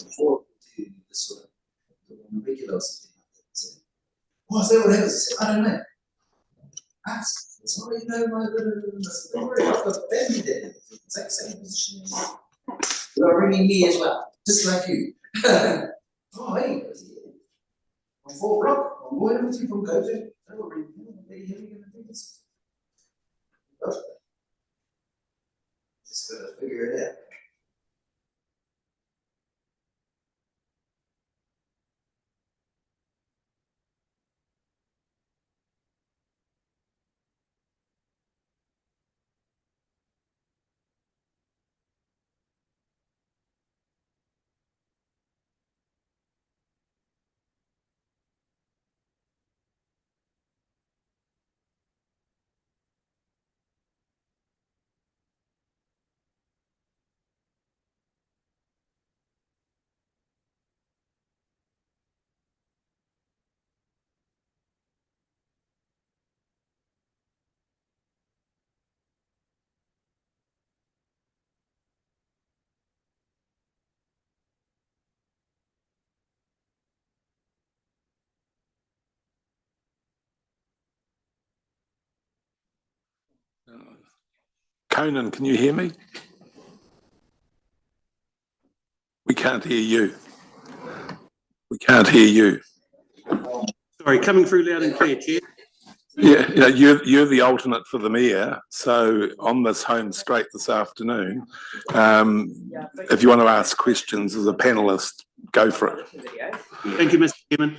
before to the sort of the regular or something like that. So, oh, is that what happens? I said, I don't know. Ask. It's not even know my don't worry, I've got family there. Exact same position. They're ringing me as well, just like you. Oh, hey, I'm 4 o'clock. I'm waiting with you from Gojo. Don't worry, maybe you're going to do this. Just got to figure it out. Conan, can you hear me? We can't hear you. We can't hear you. Sorry, coming through loud and clear, Chair. Yeah, you're the alternate for the mayor. So on this home straight this afternoon, if you want to ask questions as a panelist, go for it. Thank you, Mr. Chairman.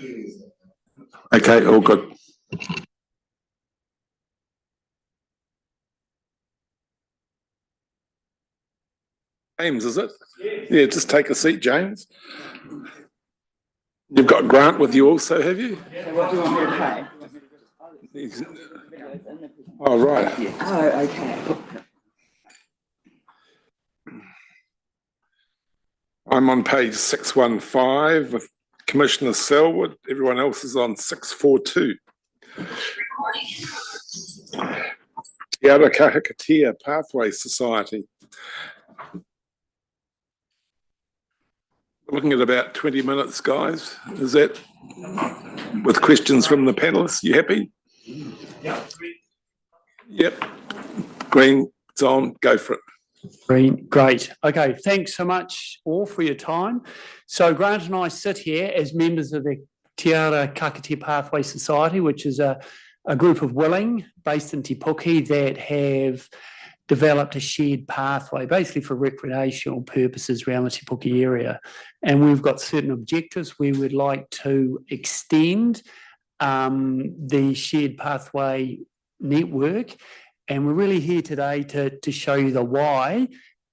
Okay, all good. James, is it? Yeah, just take a seat, James. You've got Grant with you also, have you? So what do you want me to pay? Oh, right. Oh, okay. I'm on page 615 with Commissioner Selwood. Everyone else is on 642. Te Kahikatea Pathway Society. We're looking at about 20 minutes, guys. Is that with questions from the panelists? You happy? Yep. Green, it's on. Go for it. Green, great. Okay, thanks so much all for your time. So Grant and I sit here as members of the Te Kahikatea Pathway Society, which is a group of willing based in Te Puke that have developed a shared pathway basically for recreational purposes around the Te Puke area. And we've got certain objectives. We would like to extend the shared pathway network. And we're really here today to show you the why.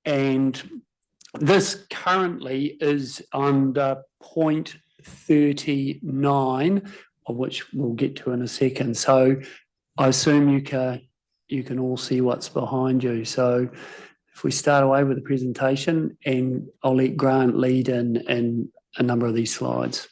And this currently is under point 39, of which we'll get to in a second. So I assume you can all see what's behind you. So if we start away with the presentation, and I'll let Grant lead in a number of these slides.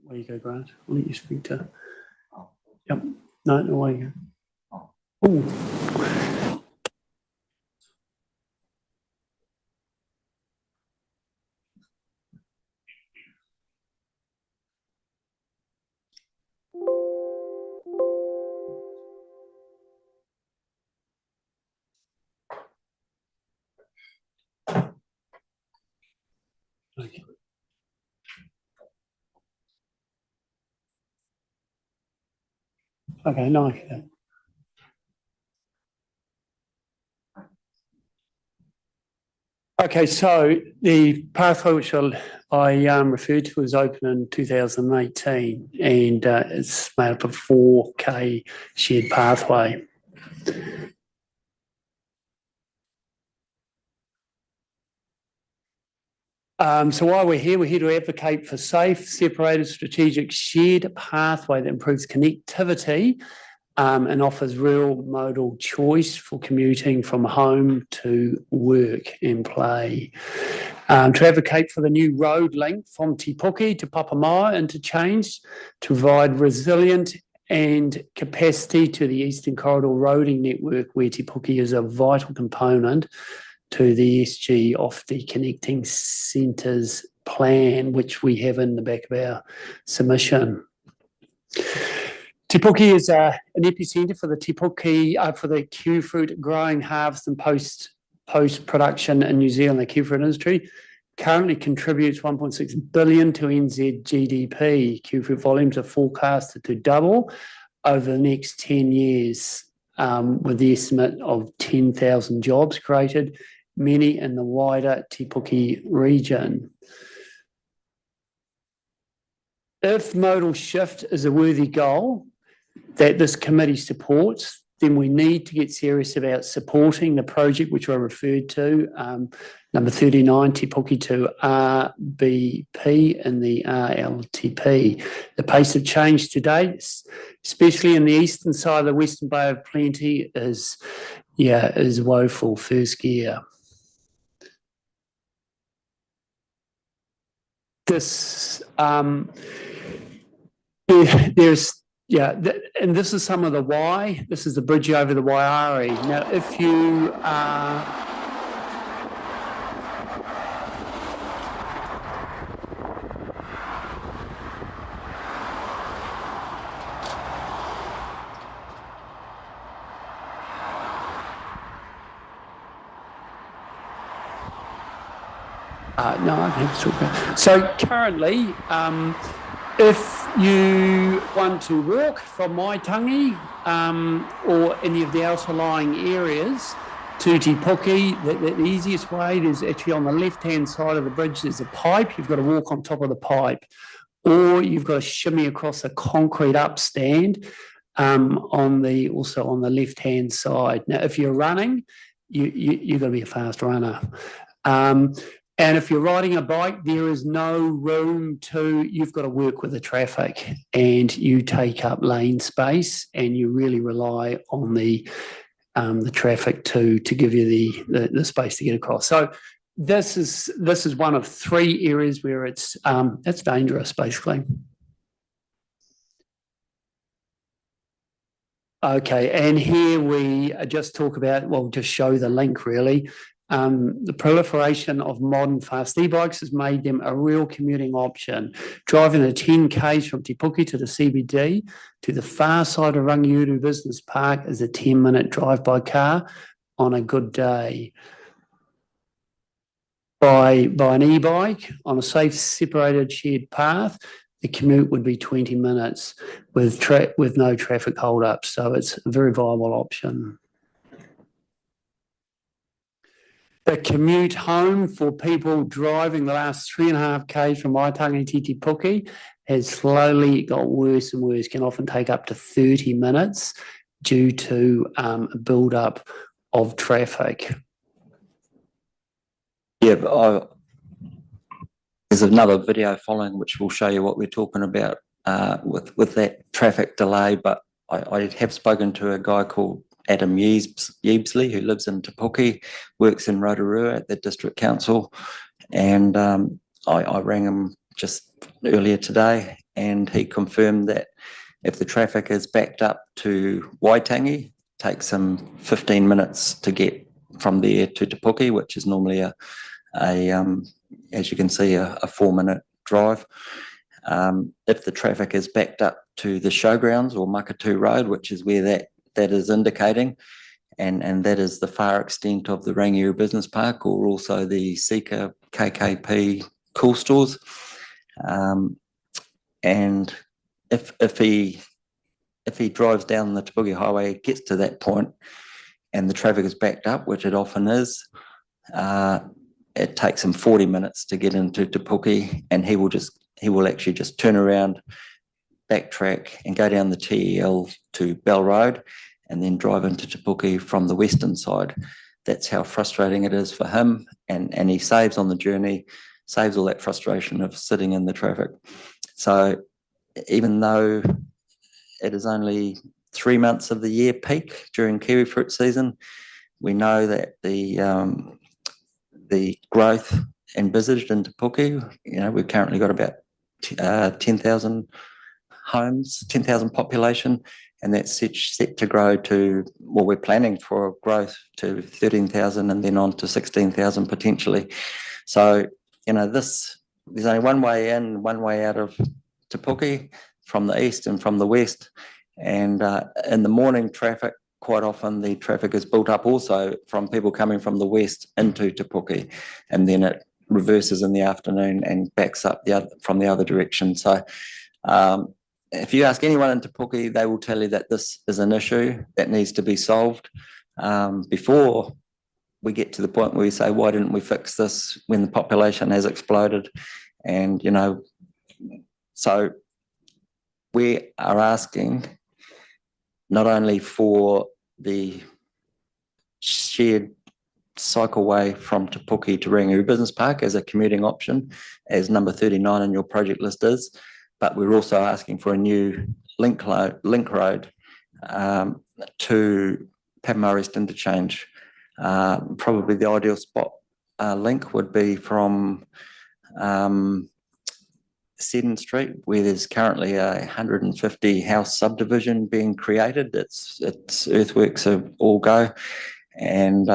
Where you go, Grant? I'll let you speak to. Yep. No, away you go. Oh. Okay. Okay, no, okay. Okay, so the pathway which I referred to was open in 2018, and it's made up of 4K shared pathway. So while we're here to advocate for safe, separated, strategic, shared pathway that improves connectivity and offers real modal choice for commuting from home to work and play. To advocate for the new road link from Te Puke to Papamoa interchange to provide resilient and capacity to the Eastern Corridor roading network, where Te Puke is a vital component to the SG off the Connecting Centres plan, which we have in the back of our submission. Te Puke is an epicentre for the Te Puke, for the kiwifruit growing, harvest and post-production in New Zealand. The kiwifruit industry currently contributes 1.6 billion to NZ GDP. Kiwifruit volumes are forecasted to double over the next 10 years, with the estimate of 10,000 jobs created, many in the wider Te Puke region. If modal shift is a worthy goal that this committee supports, then we need to get serious about supporting the project which I referred to, number 39, Te Puke to RBP in the RLTP. The pace of change to date, especially in the eastern side of the Western Bay of Plenty, is woeful. First gear. This and this is some of the why. This is the bridge over the Waiari. Now, if you no, I don't have to talk about. So currently, if you want to walk from Waitangi or any of the outlying areas to Te Puke, the easiest way is actually on the left-hand side of the bridge. There's a pipe. You've got to walk on top of the pipe, or you've got to shimmy across a concrete upstand also on the left-hand side. Now, if you're running, you've got to be a fast runner. And if you're riding a bike, there is no room you've got to work with the traffic, and you take up lane space, and you really rely on the traffic to give you the space to get across. So this is one of three areas where it's dangerous, basically. Okay, and here we just talk about, just show the link really. The proliferation of modern fast e-bikes has made them a real commuting option. Driving the 10 k's from Te Puke to the CBD to the far side of Rangiuru Business Park is a 10-minute drive by car on a good day. By an e-bike on a safe, separated, shared path, the commute would be 20 minutes with no traffic hold-ups. So it's a very viable option. The commute home for people driving the last 3.5 k's from Waitangi to Te Puke has slowly got worse and worse, can often take up to 30 minutes due to a build-up of traffic. Yeah, but there's another video following which will show you what we're talking about with that traffic delay, but I have spoken to a guy called Adam Yeebsley, who lives in Te Puke, works in Rotorua at the District Council, and I rang him just earlier today, and he confirmed that if the traffic is backed up to Waitangi, it takes him 15 minutes to get from there to Te Puke, which is normally as you can see, a 4-minute drive. If the traffic is backed up to the showgrounds or Makatu Road, which is where that is indicating, and that is the far extent of the Rangiuru Business Park, or also the Seeka KKP cool stores. And if he drives down the Te Puke Highway, gets to that point, and the traffic is backed up, which it often is, it takes him 40 minutes to get into Te Puke, and he will actually just turn around, backtrack, and go down the TEL to Bell Road, and then drive into Te Puke from the western side. That's how frustrating it is for him, and he saves on the journey saves all that frustration of sitting in the traffic. So even though it is only 3 months of the year peak during kiwi fruit season, we know that the growth envisaged in Te Puke, we've currently got about 10,000 homes, 10,000 population, and that's set to grow to, well, we're planning for growth to 13,000 and then on to 16,000 potentially. So, there's only one way in, one way out of Te Puke, from the east and from the west. And in the morning traffic, quite often the traffic is built up also from people coming from the west into Te Puke, and then it reverses in the afternoon and backs up from the other direction. So if you ask anyone in Te Puke, they will tell you that this is an issue that needs to be solved before we get to the point where we say, why didn't we fix this when the population has exploded? And, so we are asking not only for the shared cycleway from Te Puke to Rangiru Business Park as a commuting option, as number 39 in your project list is, but we're also asking for a new link road to Papamoa East Interchange. Probably the ideal spot link would be from Seddon Street, where there's currently a 150 house subdivision being created. It's earthworks are all go, and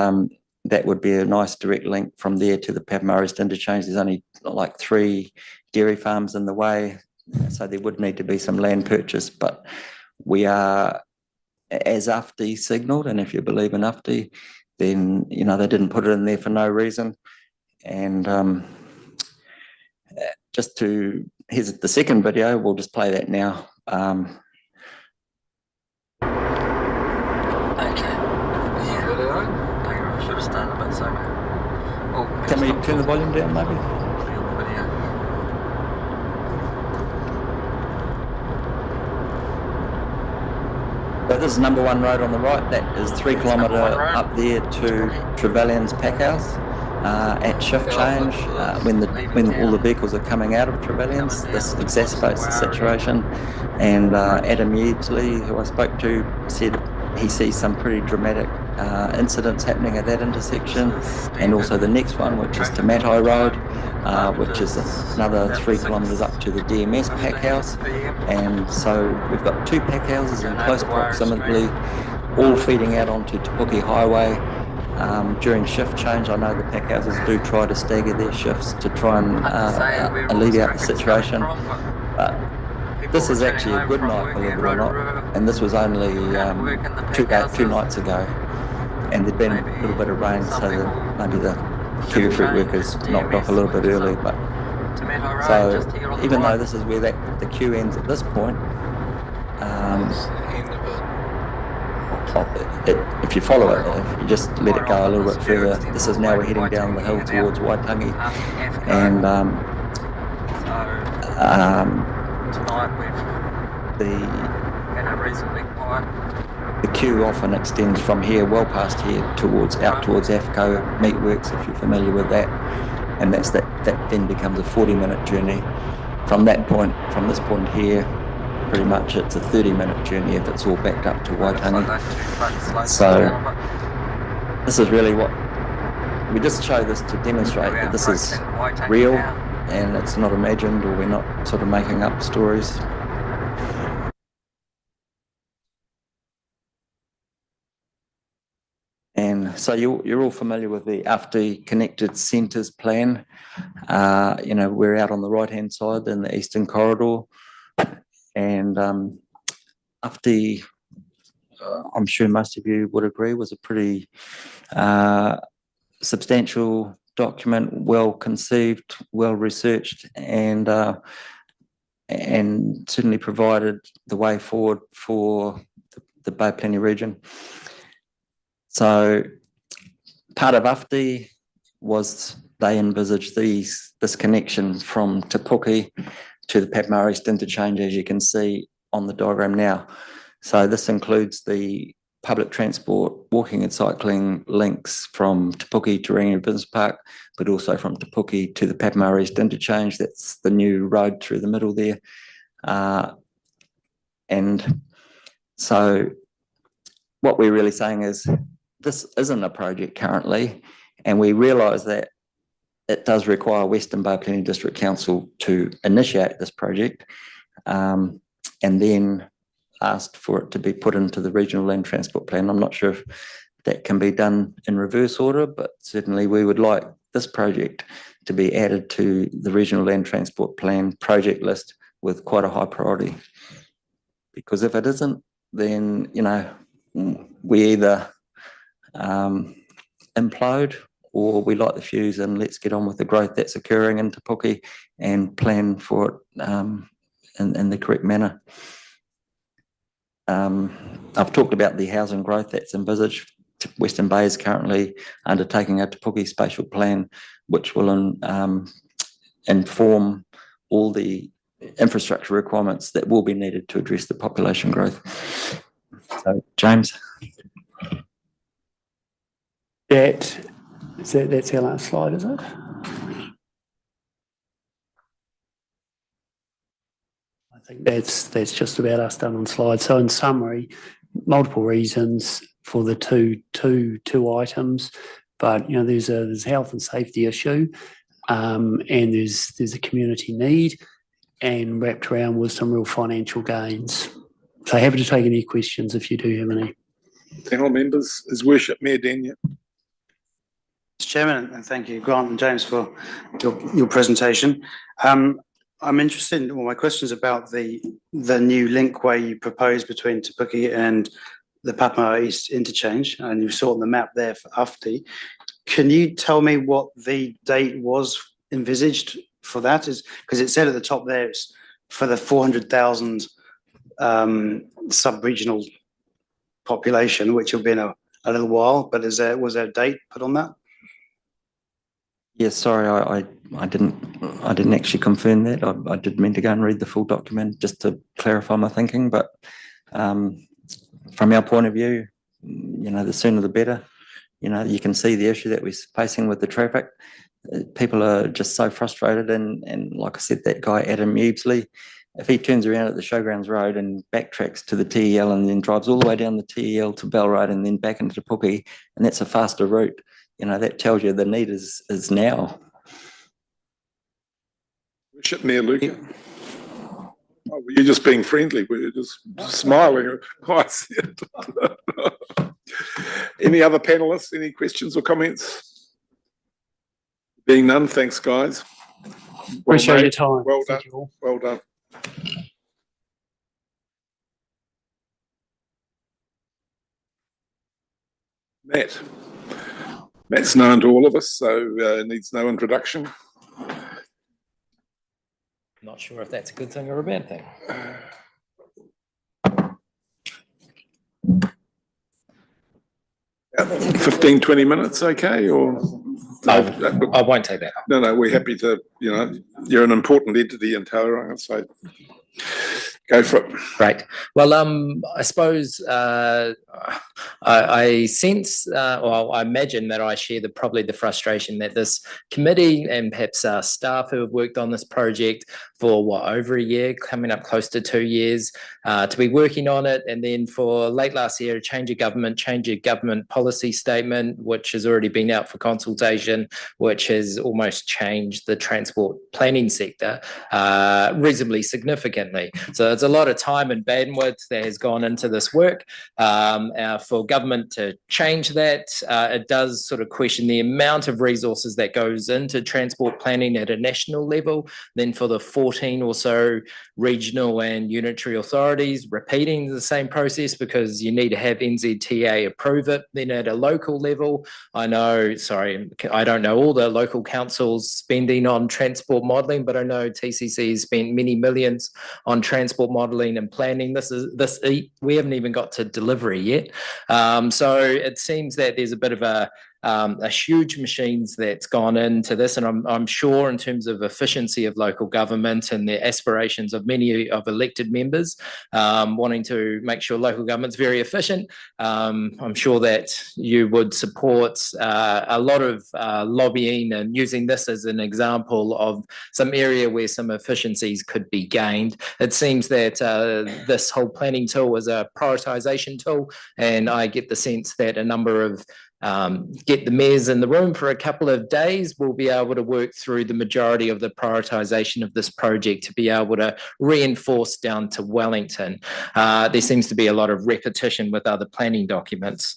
that would be a nice direct link from there to the Papamoa East Interchange. There's only like 3 dairy farms in the way, so there would need to be some land purchase, but we are, as UFTI signalled, and if you believe in UFTI, then they didn't put it in there for no reason. And here's the second video, we'll just play that now. Okay. Yeah. I should have started a bit sooner. Can we turn the volume down maybe? So this is number 1 road on the right. That is 3 kilometre up there to Trevelyan's pack house. At shift change, when all the vehicles are coming out of Trevelyan's, this exacerbates the situation. And Adam Yeardsley, who I spoke to, said he sees some pretty dramatic incidents happening at that intersection, and also the next one, which is Te Matai Road, which is another 3 kilometres up to the DMS pack house. And so we've got 2 pack houses in close proximity, all feeding out onto Te Puke Highway. During shift change, I know the pack houses do try to stagger their shifts to try and alleviate the situation, but this is actually a good night, believe it or not, and this was only 2 nights ago, and there'd been a little bit of rain, so that maybe the kiwi fruit workers knocked off a little bit early. But so even though this is where the queue ends at this point, if you follow it, if you just let it go a little bit further, this is now we're heading down the hill towards Waitangi, and the queue often extends from here, well past here, out towards AFCO Meatworks, if you're familiar with that, and that then becomes a 40-minute journey. From this point here, pretty much it's a 30-minute journey if it's all backed up to Waitangi. So this is really what we just show this to demonstrate that this is real and it's not imagined, or we're not sort of making up stories. And so you're all familiar with the UFTI Connected Centres plan. We're out on the right-hand side in the Eastern Corridor. And UFTI, I'm sure most of you would agree, was a pretty substantial document, well conceived, well researched, and certainly provided the way forward for the Bay Plenty region. So part of UFTI was they envisaged this connection from Te Puke to the Papamoa East Interchange, as you can see on the diagram now. So this includes the public transport, walking and cycling links from Te Puke to Rangiora Business Park, but also from Te Puke to the Papamoa East interchange. That's the new road through the middle there. And so what we're really saying is this isn't a project currently, and we realise that it does require Western Bay Planning District Council to initiate this project, and then asked for it to be put into the Regional Land Transport Plan. I'm not sure if that can be done in reverse order, but certainly we would like this project to be added to the Regional Land Transport Plan project list with quite a high priority. Because if it isn't, then, you know, we either implode or we light the fuse and let's get on with the growth that's occurring in Te Puke and plan for it in the correct manner. I've talked about the housing growth that's envisaged. Western Bay is currently undertaking a Te Puke spatial plan, which will inform all the infrastructure requirements that will be needed to address the population growth. So, James. That's our last slide, is it? I think that's just about us done on slides. So in summary, multiple reasons for the two items, but you know there's a health and safety issue, and there's a community need, and wrapped around with some real financial gains. So happy to take any questions if you do have any. Panel members, His Worship Mayor Daniel. Mr. Chairman, and thank you, Grant and James, for your presentation. I'm interested in, well, my question is about the new linkway you proposed between Te Puke and the Papamoa East interchange, and you saw on the map there for Ufti. Can you tell me what the date was envisaged for that? Is because it said at the top there it's for the 400,000 sub-regional population, which will be in a little while, but was there a date put on that? Yes, sorry, I didn't actually confirm that. I did mean to go and read the full document just to clarify my thinking, but from our point of view, you know, the sooner the better. You know, you can see the issue that we're facing with the traffic. People are just so frustrated, and like I said, that guy Adam Ebesley, if he turns around at the Showgrounds Road and backtracks to the TEL and then drives all the way down the TEL to Bell Road and then back into Te Puke, and that's a faster route, you know, that tells you the need is now. Worship Mayor Luca. Oh, were you just being friendly? Were you just smiling? Oh, I see it. Any other panelists? Any questions or comments? Being none, thanks, guys. Appreciate your time. Well done. Thank you all. Well done. Matt's known to all of us, so needs no introduction. Not sure if that's a good thing or a bad thing. 15, 20 minutes, okay? Or I won't take that. No, we're happy to, you know, you're an important entity in Tauranga, so go for it. Great. Well, I suppose I sense, or I imagine that I share probably the frustration that this committee and perhaps staff who have worked on this project for over a year, coming up close to 2 years, to be working on it, and then for late last year, change of government policy statement, which has already been out for consultation, which has almost changed the transport planning sector reasonably significantly. So it's a lot of time and bandwidth that has gone into this work. For government to change that, it does sort of question the amount of resources that goes into transport planning at a national level. Then for the 14 or so regional and unitary authorities repeating the same process, because you need to have NZTA approve it. Then at a local level, I don't know all the local councils spending on transport modelling, but I know TCC has spent many millions on transport modelling and planning. We haven't even got to delivery yet. So it seems that there's a bit of a a huge machines that's gone into this, and I'm sure in terms of efficiency of local government and the aspirations of many of elected members, wanting to make sure local government's very efficient. I'm sure that you would support a lot of lobbying and using this as an example of some area where some efficiencies could be gained. It seems that this whole planning tool is a prioritisation tool, and I get the sense that a number of get the mayors in the room for a couple of days, we'll be able to work through the majority of the prioritisation of this project to be able to reinforce down to Wellington. There seems to be a lot of repetition with other planning documents.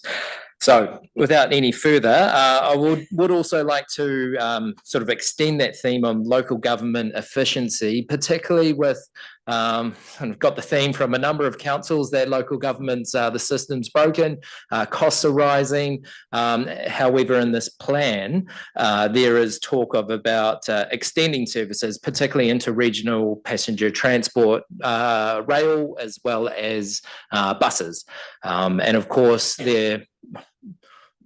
So without any further, I would also like to sort of extend that theme on local government efficiency, particularly with, and I've got the theme from a number of councils that local governments, the system's broken, costs are rising. However, in this plan, there is talk of about extending services, particularly into regional passenger transport, rail, as well as buses. And of course,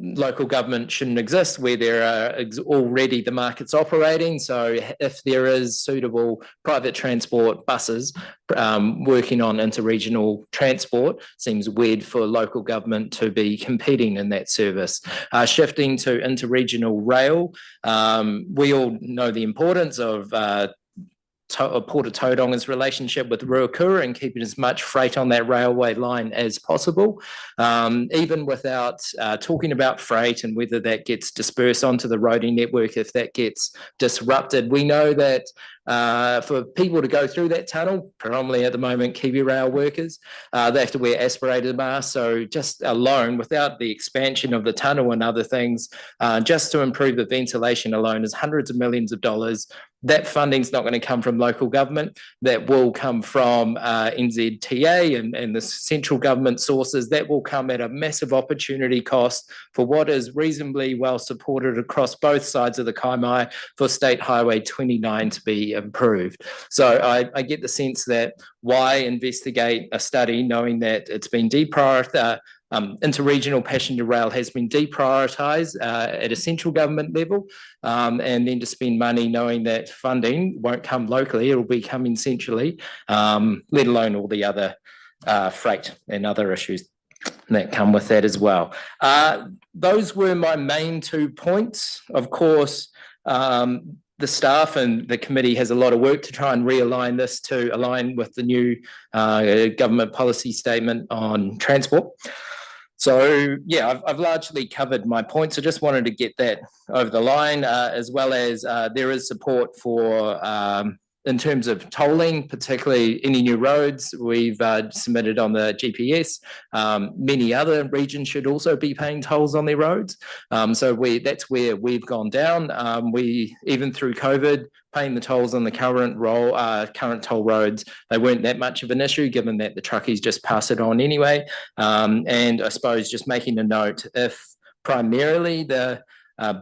local government shouldn't exist where there are already the markets operating. So if there is suitable private transport buses working on interregional transport, seems weird for local government to be competing in that service. Shifting to interregional rail, we all know the importance of Port of Tauranga relationship with Ruakura and keeping as much freight on that railway line as possible. Even without talking about freight and whether that gets dispersed onto the roading network, if that gets disrupted, we know that for people to go through that tunnel, predominantly at the moment Kiwi Rail workers, they have to wear aspirated masks. So just alone, without the expansion of the tunnel and other things, just to improve the ventilation alone is hundreds of millions of dollars. That funding's not going to come from local government. That will come from NZTA and the central government sources. That will come at a massive opportunity cost for what is reasonably well supported across both sides of the Kaimai for State Highway 29 to be improved. So I get the sense that why investigate a study knowing that it's been deprioritized. Interregional passenger rail has been deprioritised at a central government level, and then to spend money knowing that funding won't come locally, it'll be coming centrally, let alone all the other freight and other issues that come with that as well. Those were my main 2 points. Of course, the staff and the committee has a lot of work to try and realign this to align with the new government policy statement on transport. So yeah, I've largely covered my points. I just wanted to get that over the line, as well as there is support for, in terms of tolling, particularly any new roads we've submitted on the GPS. Many other regions should also be paying tolls on their roads. So that's where we've gone down. We, even through COVID, paying the tolls on the current toll roads, they weren't that much of an issue given that the truckies just pass it on anyway. And I suppose just making a note, if primarily the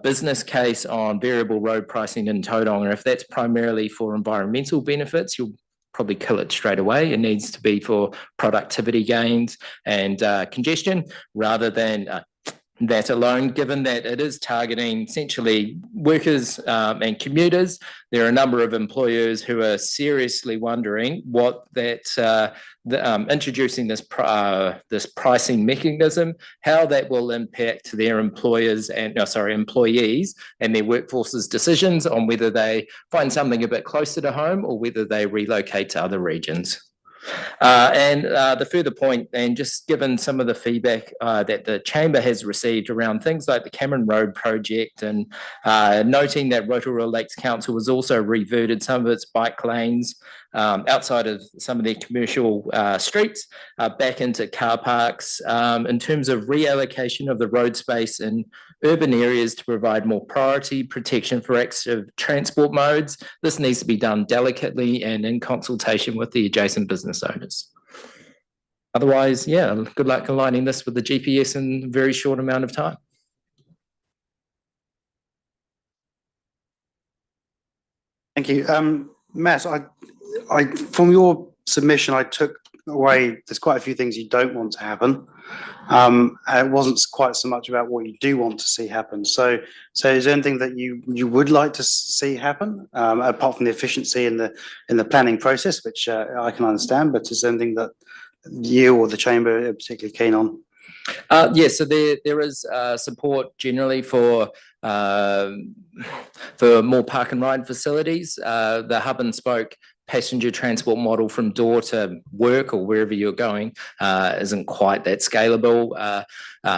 business case on variable road pricing in Tauranga, if that's primarily for environmental benefits, you'll probably kill it straight away. It needs to be for productivity gains and congestion rather than that alone, given that it is targeting essentially workers and commuters. There are a number of employers who are seriously wondering what that introducing this pricing mechanism, how that will impact their employees and employees and their workforce's decisions on whether they find something a bit closer to home or whether they relocate to other regions. And the further point, and just given some of the feedback that the Chamber has received around things like the Cameron Road project and noting that Rotorua Lakes Council has also reverted some of its bike lanes outside of some of their commercial streets back into car parks in terms of reallocation of the road space in urban areas to provide more priority protection for active transport modes. This needs to be done delicately and in consultation with the adjacent business owners. Otherwise, yeah, good luck aligning this with the GPS in a very short amount of time. Thank you. Matt, I from your submission, I took away, there's quite a few things you don't want to happen. And it wasn't quite so much about what you do want to see happen. So is there anything that you would like to see happen, apart from the efficiency in the planning process, which I can understand, but is there anything that you or the chamber are particularly keen on? So there is support generally for more park and ride facilities. The hub and spoke passenger transport model from door to work or wherever you're going isn't quite that scalable.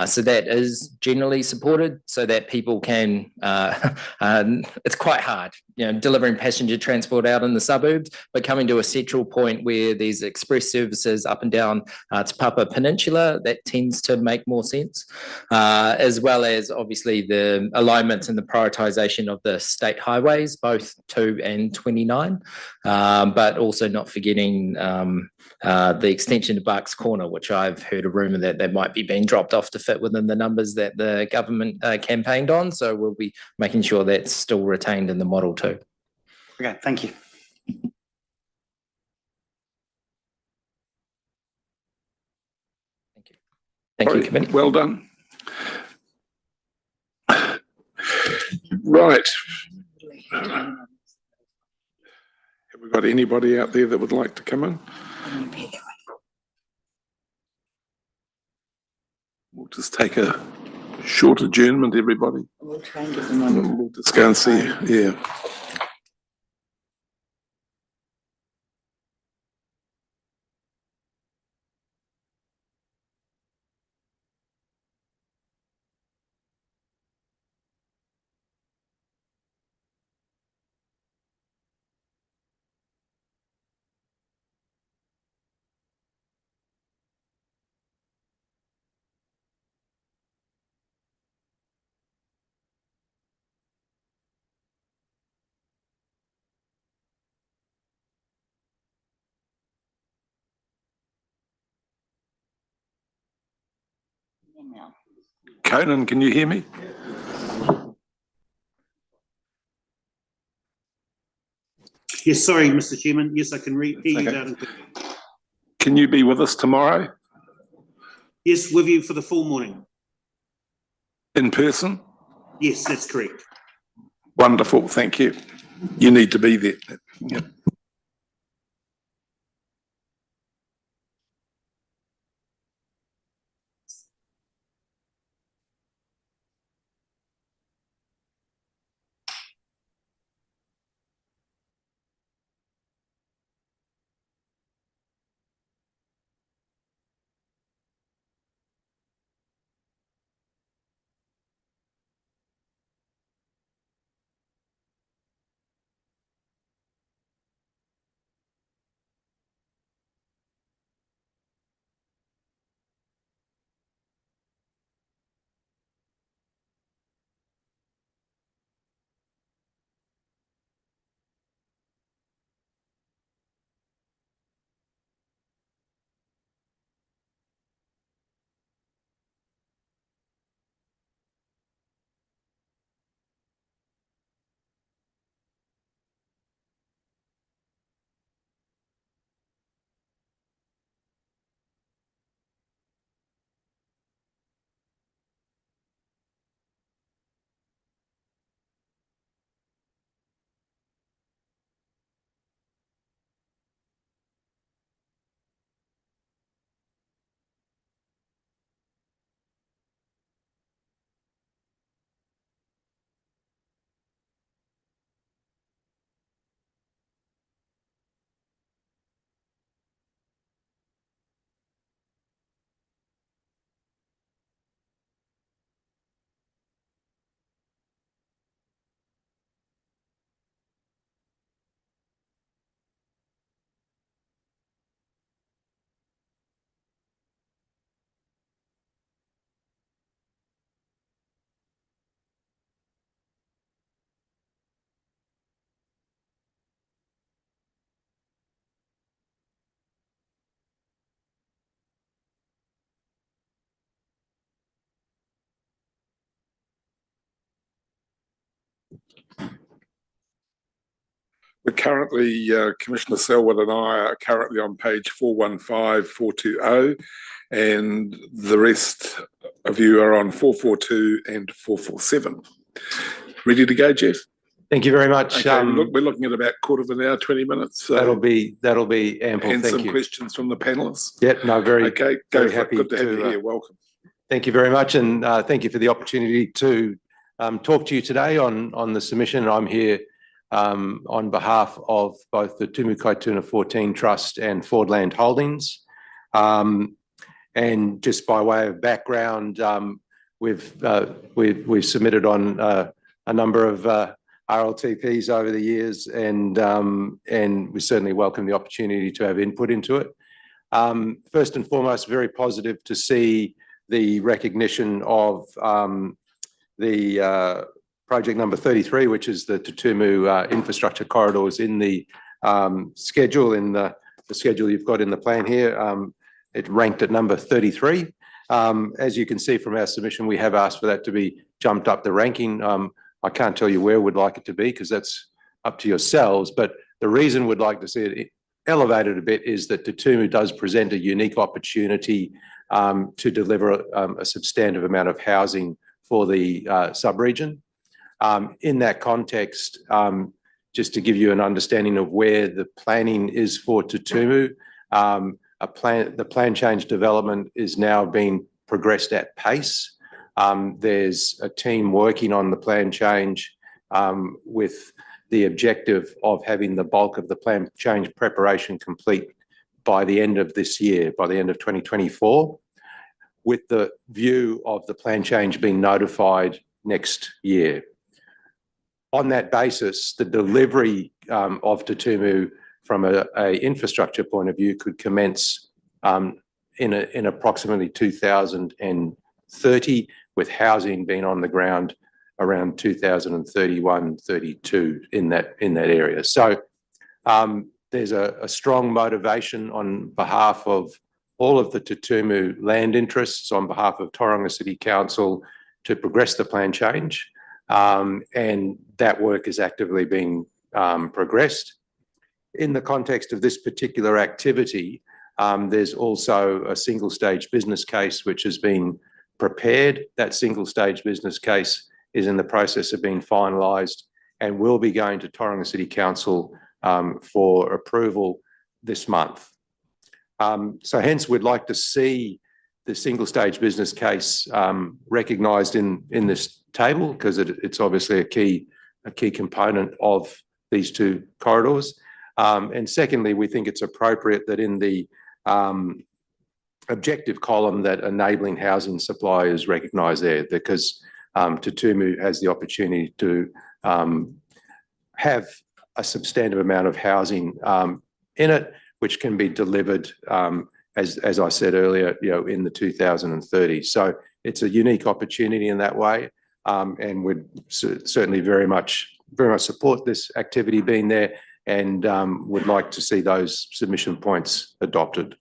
So that is generally supported so that people can, it's quite hard, delivering passenger transport out in the suburbs, but coming to a central point where there's express services up and down to Papa Peninsula, that tends to make more sense, as well as obviously the alignment and the prioritisation of the state highways, both 2 and 29, but also not forgetting the extension to Barks Corner, which I've heard a rumour that might be being dropped off to fit within the numbers that the government campaigned on. So we'll be making sure that's still retained in the model too. Okay, thank you. Thank you, committee. Well done. Right. Have we got anybody out there that would like to come in? We'll just take a short adjournment, everybody. We'll try and get them on. We'll just go and see. Yeah. Conan, can you hear me? Yes, sorry, Mr. Chairman. Yes, I can hear you Okay. loud and clear. Can you be with us tomorrow Yes, with you for the full morning. in person? Yes, that's correct. Wonderful, thank you. You need to be there. Yep. We're currently, Commissioner Selwood and I are currently on page 415, 420, and the rest of you are on 442 and 447. Ready to go, Jeff? Thank you very much. Okay, look, we're looking at about quarter of an hour, 20 minutes. So that'll be ample. and Thank some you. questions from the panelists. Yeah, no, very Okay, go very for it. happy Good to have you to, here. Welcome. Thank you very much, and thank you for the opportunity to talk to you today on the submission. I'm here on behalf of both the Tumu Kaituna 14 Trust and Fordland Holdings. And just by way of background, we've submitted on a number of RLTPs over the years, and we certainly welcome the opportunity to have input into it. First and foremost, very positive to see the recognition of the project number 33, which is the Tutumu infrastructure corridors in the schedule, the schedule you've got in the plan here. It ranked at number 33. As you can see from our submission, we have asked for that to be jumped up the ranking. I can't tell you where we'd like it to be because that's up to yourselves, but the reason we'd like to see it elevated a bit is that Tutumu does present a unique opportunity to deliver a substantive amount of housing for the sub-region. In that context, just to give you an understanding of where the planning is for Tutumu, the plan change development is now being progressed at pace. There's a team working on the plan change with the objective of having the bulk of the plan change preparation complete by the end of this year, by the end of 2024, with the view of the plan change being notified next year. On that basis, the delivery of Tutumu from a infrastructure point of view could commence in approximately 2030, with housing being on the ground around 2031, 32 in that area. So there's a strong motivation on behalf of all of the Tutumu land interests, on behalf of Tauranga City Council, to progress the plan change, and that work is actively being progressed. In the context of this particular activity, there's also a single stage business case which has been prepared. That single stage business case is in the process of being finalised and will be going to Tauranga City Council for approval this month. So hence we'd like to see the single stage business case recognised in this table, because it's obviously a key component of these two corridors. And secondly, we think it's appropriate that in the objective column that enabling housing supply is recognised there, because Tutumu has the opportunity to have a substantive amount of housing in it, which can be delivered, as I said earlier, in the 2030s. So it's a unique opportunity in that way, and we'd certainly very much support this activity being there, and would like to see those submission points adopted.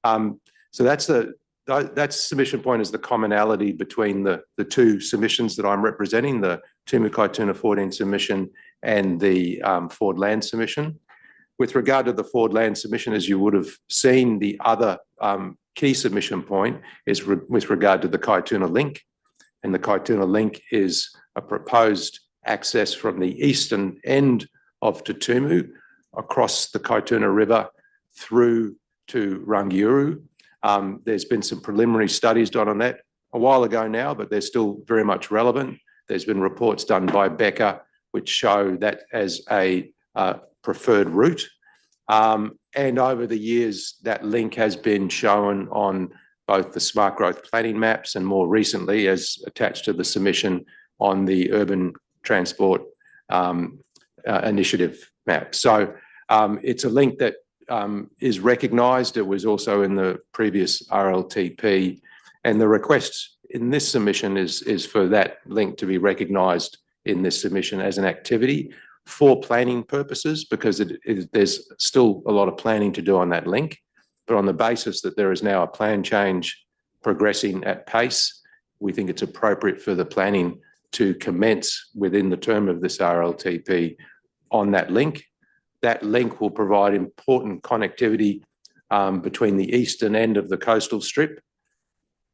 So that submission point is the commonality between the two submissions that I'm representing, the Tumu Kaituna 14 submission and the Ford Land submission. With regard to the Ford Land submission, as you would have seen, the other key submission point is with regard to the Kaituna Link. And the Kaituna Link is a proposed access from the eastern end of Tutumu across the Kaituna River through to Rangiuru. There's been some preliminary studies done on that a while ago now, but they're still very much relevant. There's been reports done by Becker which show that as a preferred route. And over the years, that link has been shown on both the smart growth planning maps and more recently as attached to the submission on the urban transport initiative map. So it's a link that is recognised. It was also in the previous RLTP, and the request in this submission is for that link to be recognised in this submission as an activity for planning purposes, because there's still a lot of planning to do on that link. But on the basis that there is now a plan change progressing at pace, we think it's appropriate for the planning to commence within the term of this RLTP on that link. That link will provide important connectivity between the eastern end of the coastal strip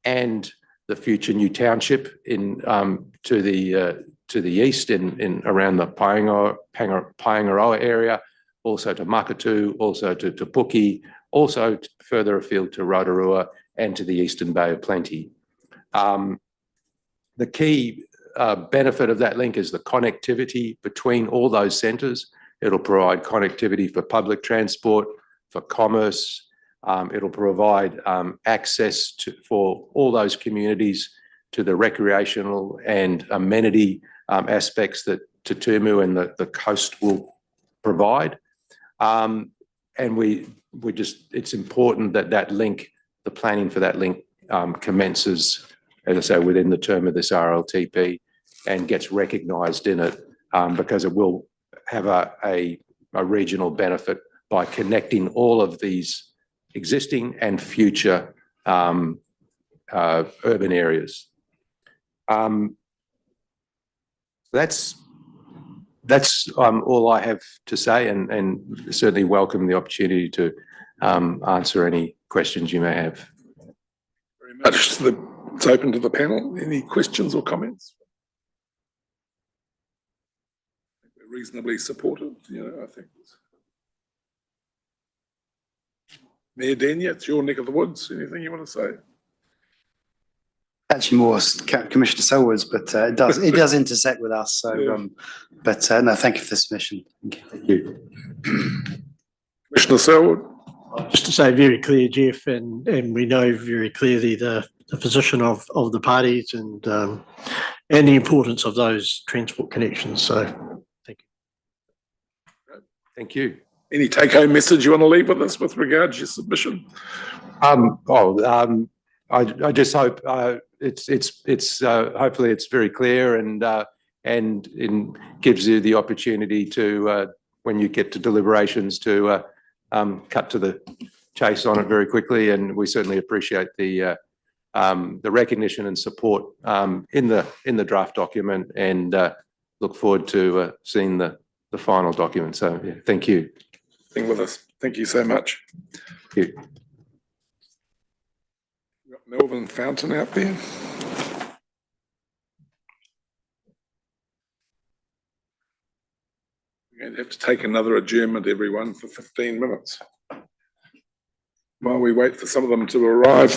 and the future new township to the east in around the Paengaroa area, also to Makatu, also to Te Puke, also further afield to Rotorua and to the Eastern Bay of Plenty. The key benefit of that link is the connectivity between all those centres. It'll provide connectivity for public transport, for commerce. It'll provide access for all those communities to the recreational and amenity aspects that Te Tumu and the coast will provide. And it's important that that link, the planning for that link commences, as I say, within the term of this RLTP and gets recognised in it because it will have a regional benefit by connecting all of these existing and future urban areas. That's all I have to say, and certainly welcome the opportunity to answer any questions you may have. Very much. It's open to the panel. Any questions or comments? We're reasonably supportive, I think. Mayor Dania, it's your neck of the woods. Anything you want to say? Actually, more Commissioner Selwood's, but it does intersect with us. So, Yeah. No, thank you for the submission. Thank you. Commissioner Selwood. Just to say very clear, Jeff, and we know very clearly the position of the parties and the importance of those transport connections. So, thank you. Thank you. Any take-home message you want to leave with us with regard to your submission? I just hope it's hopefully it's very clear and gives you the opportunity to when you get to deliberations to cut to the chase on it very quickly. And we certainly appreciate the recognition and support in the draft document, and look forward to seeing the final document. So yeah, thank you. Being with us. Thank you so much. Thank you. We've got Melvin Fountain out there. We're going to have to take another adjournment, everyone, for 15 minutes while we wait for some of them to arrive.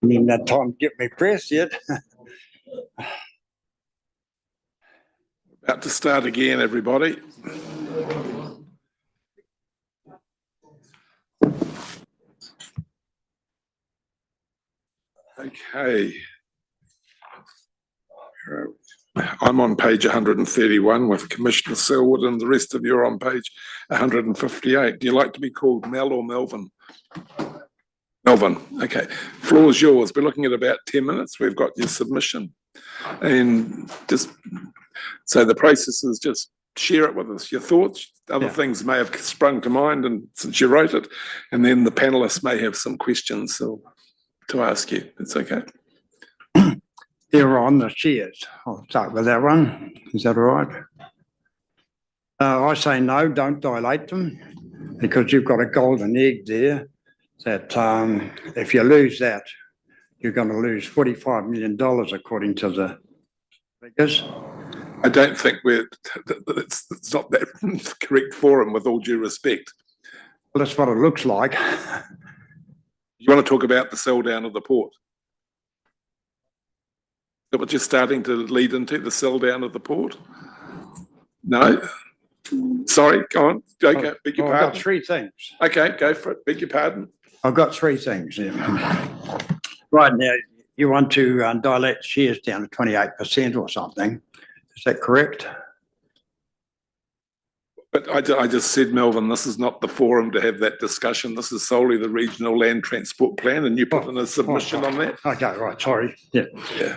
Need that time to get me pressed yet. About to start again, everybody. Okay. I'm on page 131 with Commissioner Selwood, and the rest of you are on page 158. Do you like to be called Mel or Melvin? Melvin, okay. Floor is yours. We're looking at about 10 minutes. We've got your submission. And just so the process is just share it with us, your thoughts. Other things may have sprung to mind and since you wrote it, and then the panelists may have some questions to ask you. It's okay. They're on the shares. I'll start with that one. Is that all right? I say no, don't dilate them, because you've got a golden egg there that if you lose that, you're going to lose $45 million according to the figures. I don't think it's not that correct forum, with all due respect. Well, that's what it looks like. You want to talk about the sell down of the port? Is that what you're starting to lead into, the sell down of the port? No? Sorry, go on. Okay, beg your pardon. I've got three things. Okay, go for it. Beg your pardon. I've got three things. Yeah. Right now, you want to dilate shares down to 28% or something. Is that correct? But I just said, Melvin, this is not the forum to have that discussion. This is solely the regional land transport plan, and you put in a submission on that. Okay, right, sorry. Yeah.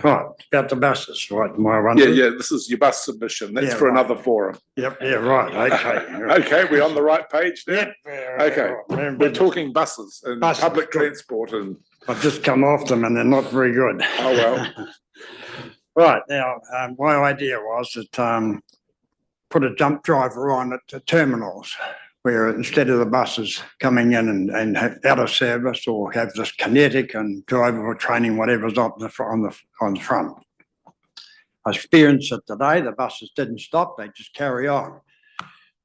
Right, about the buses, right? Yeah, this is your bus submission. That's for another forum. Yep, yeah, right, okay. Okay, we're on the right page now? Yep. Okay, we're talking buses and public transport. And I've just come off them and they're not very good. Oh, well. Right, now, my idea was that put a dump driver on at the terminals, where instead of the buses coming in and out of service, or have this kinetic and driver training, whatever's on the front. I experienced it today. The buses didn't stop; they just carry on.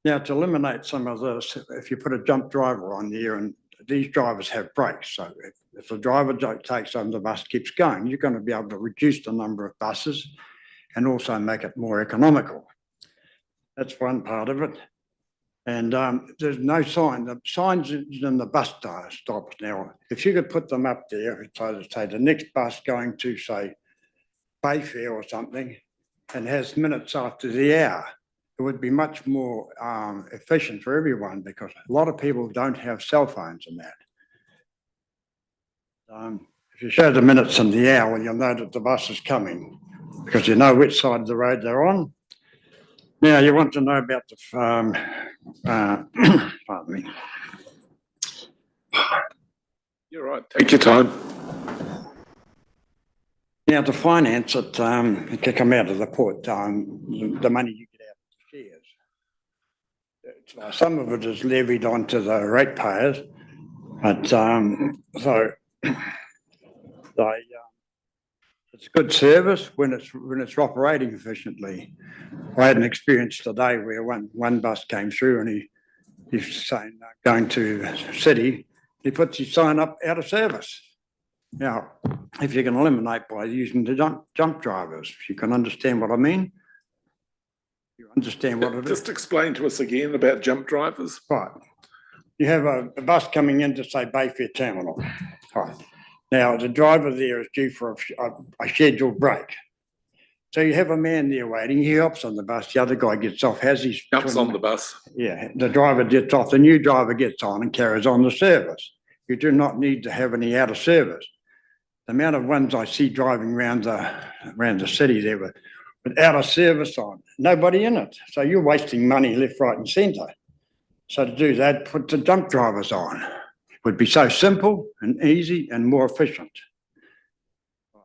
Now, to eliminate some of this, if you put a dump driver on there, and these drivers have brakes, so if the driver takes on, the bus keeps going, you're going to be able to reduce the number of buses and also make it more economical. That's one part of it. And there's no sign. The signs in the bus stops now. If you could put them up there, so to say the next bus going to, say, Bayfair or something, and has minutes after the hour, it would be much more efficient for everyone, because a lot of people don't have cell phones and that. If you show the minutes and the hour, you'll know that the bus is coming, because you know which side of the road they're on. Now, you want to know about the pardon me. You're right. Take your time. Now, to finance it, it can come out of the port, the money you get out of the shares. Some of it is levied onto the ratepayers, but so it's good service when it's operating efficiently. I had an experience today where one bus came through and he's saying going to the city, he puts his sign up out of service. Now, if you can eliminate by using the jump drivers, you can understand what I mean. You understand what it is? Just explain to us again about jump drivers. Right. You have a bus coming in to, say, Bayfair Terminal. Right. Now, the driver there is due for a scheduled break. So you have a man there waiting. He hops on the bus. The other guy gets off. Jumps on the bus. Yeah. The driver gets off. The new driver gets on and carries on the service. You do not need to have any out of service. The amount of ones I see driving around the city there with out of service on, nobody in it. So you're wasting money left, right, and centre. So to do that, put the dump drivers on. It would be so simple and easy and more efficient. I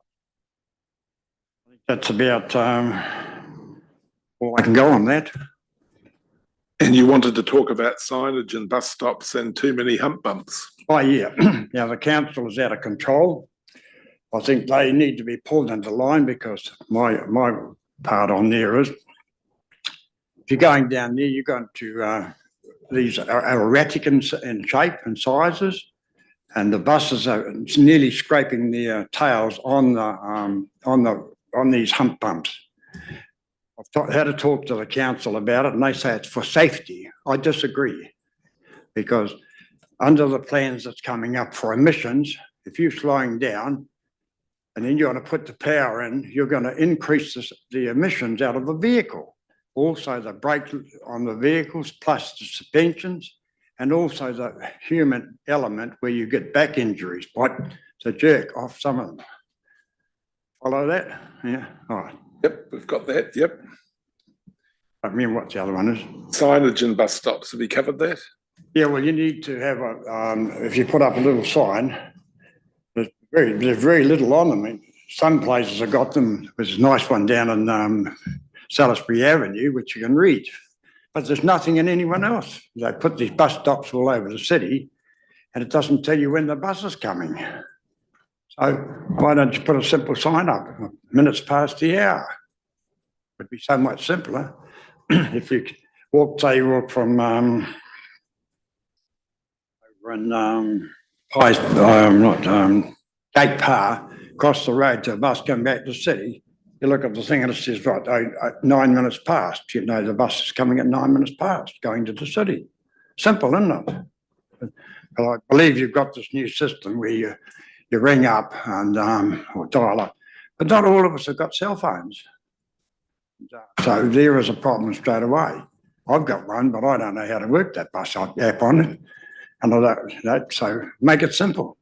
think that's about all I can go on that. And you wanted to talk about signage and bus stops and too many hump bumps. Oh, yeah. Now, the council is out of control. I think they need to be pulled into line, because my part on there is, if you're going down there, you're going to, these are erratic in shape and sizes. and the buses are nearly scraping their tails on these hump bumps. I've had to talk to the council about it, and they say it's for safety. I disagree, because under the plans that's coming up for emissions, if you're slowing down and then you're going to put the power in, you're going to increase the emissions out of the vehicle. Also the brakes on the vehicles, plus the suspensions, and also the human element where you get back injuries, but to jerk off some of them. Follow that? Yeah, all right. Yep, we've got that, yep. I mean, what the other one is? Signage and bus stops, have we covered that? Yeah, well, you need to have a, if you put up a little sign, there's very little on them. I mean, some places have got them. There's a nice one down in Salisbury Avenue, which you can read, but there's nothing in anyone else. They put these bus stops all over the city, and it doesn't tell you when the bus is coming. So why don't you put a simple sign up, minutes past the hour? Would be so much simpler. If you walk, say you walk from over in Gate Par, across the road to a bus coming back to the city, you look at the thing and it says, right, 9 minutes past. You know the bus is coming at 9 minutes past, going to the city. Simple, isn't it? But I believe you've got this new system where you ring up and or dial up, but not all of us have got cell phones. So there is a problem straight away. I've got one, but I don't know how to work that bus app on it. And I don't know, so make it simple.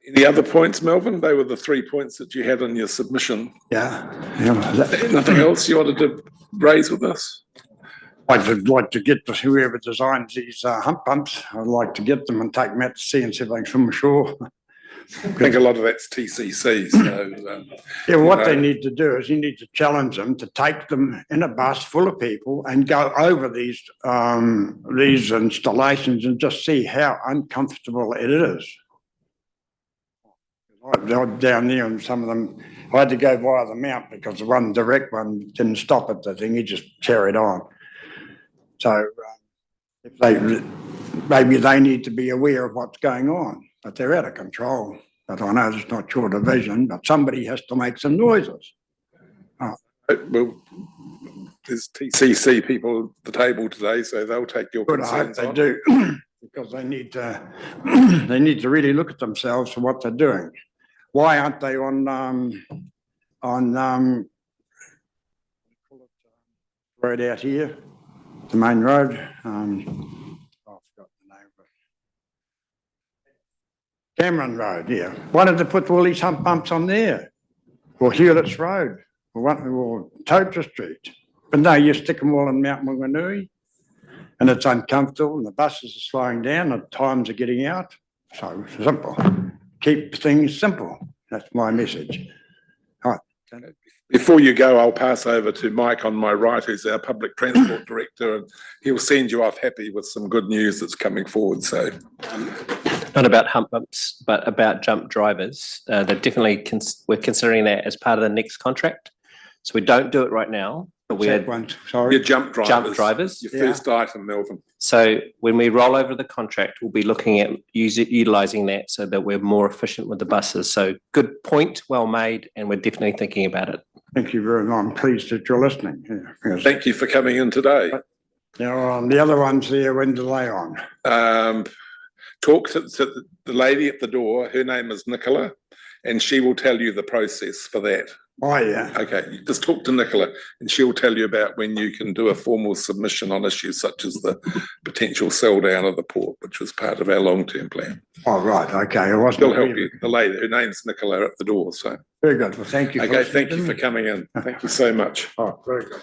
Any other points, Melvin? They were the 3 points that you had in your submission. Yeah. Nothing else you wanted to raise with us? I'd like to get to whoever designs these hump bumps. I'd like to get them and take them out to sea and see if they can swim ashore. I think a lot of that's TCC. So, yeah, what they need to do is you need to challenge them to take them in a bus full of people and go over these installations and just see how uncomfortable it is. Down there, and some of them, I had to go via the mount because the one direct one didn't stop at the thing; he just carried on. So, if maybe they need to be aware of what's going on. But they're out of control. But I know it's not your division, but somebody has to make some noises. Well, there's TCC people at the table today, so they'll take your concerns. I hope they do, because they need to really look at themselves for what they're doing. Why aren't they on road out here, the main road? Cameron Road, yeah. Why did they put all these hump bumps on there? Or Hewlett's Road, or Topra Street? But no, you stick them all in Mount Maunganui, and it's uncomfortable, and the buses are slowing down, and times are getting out. So simple. Keep things simple. That's my message. All right. Before you go, I'll pass over to Mike on my right, who's our public transport director, and he'll send you off happy with some good news that's coming forward. So, not about hump bumps, but about jump drivers. They're definitely we're considering that as part of the next contract. So we don't do it right now, but we're your jump drivers. Your first item, Melvin. So when we roll over the contract, we'll be looking at utilising that so that we're more efficient with the buses. So good point, well made, and we're definitely thinking about it. Thank you very much. I'm pleased that you're listening. Yeah, yes. Thank you for coming in today. Now, the other ones there, when do they on? Talk to the lady at the door. Her name is Nicola, and she will tell you the process for that. Oh, yeah. Okay, you just talk to Nicola, and she'll tell you about when you can do a formal submission on issues such as the potential sell down of the port, which was part of our long-term plan. Oh, right. Okay. She'll help you. The lady, her name's Nicola, at the door. So very good. Well, thank you. Okay, thank you for coming in. Thank you so much. Oh, very good.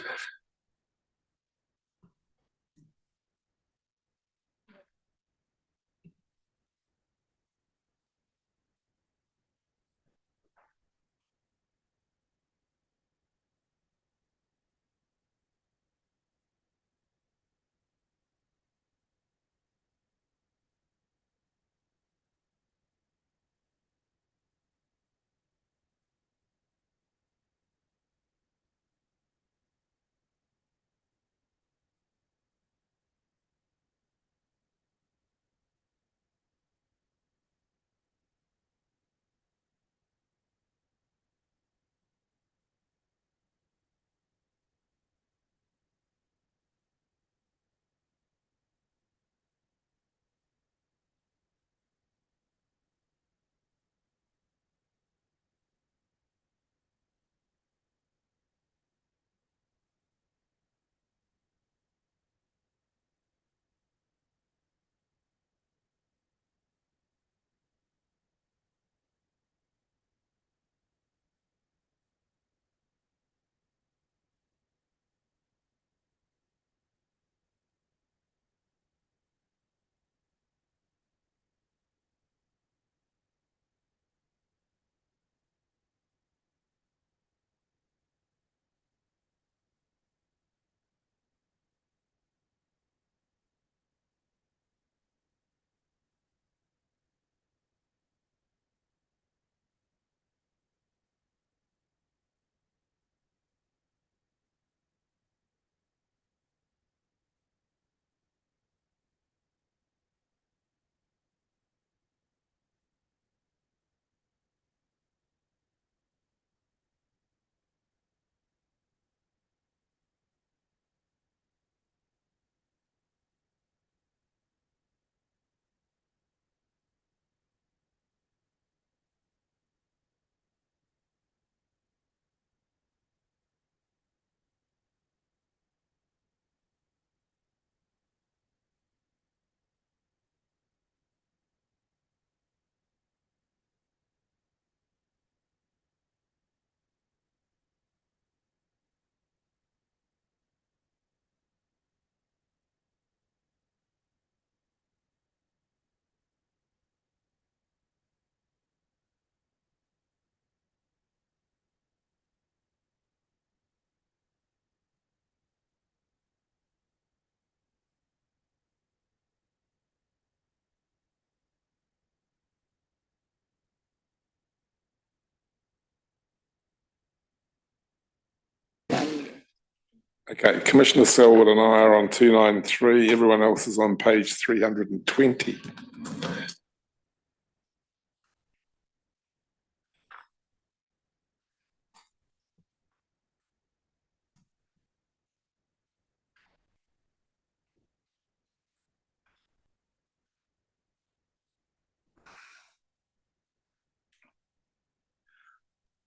Okay, Commissioner Selwood and I are on 293. Everyone else is on page 320.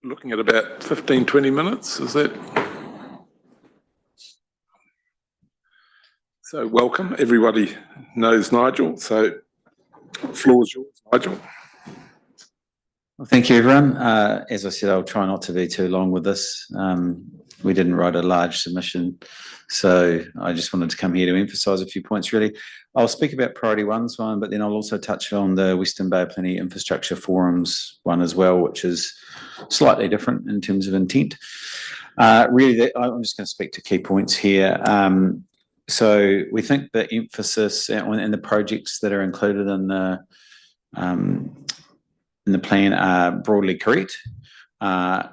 Looking at about 15, 20 minutes, is that? So welcome, everybody knows Nigel, so floor is yours, Nigel. Well, thank you, everyone. As I said, I'll try not to be too long with this. We didn't write a large submission, so I just wanted to come here to emphasise a few points, really. I'll speak about priority ones one, but then I'll also touch on the Western Bay Plenty Infrastructure Forums one as well, which is slightly different in terms of intent. Really, I'm just going to speak to key points here. So we think the emphasis and the projects that are included in the plan are broadly correct. I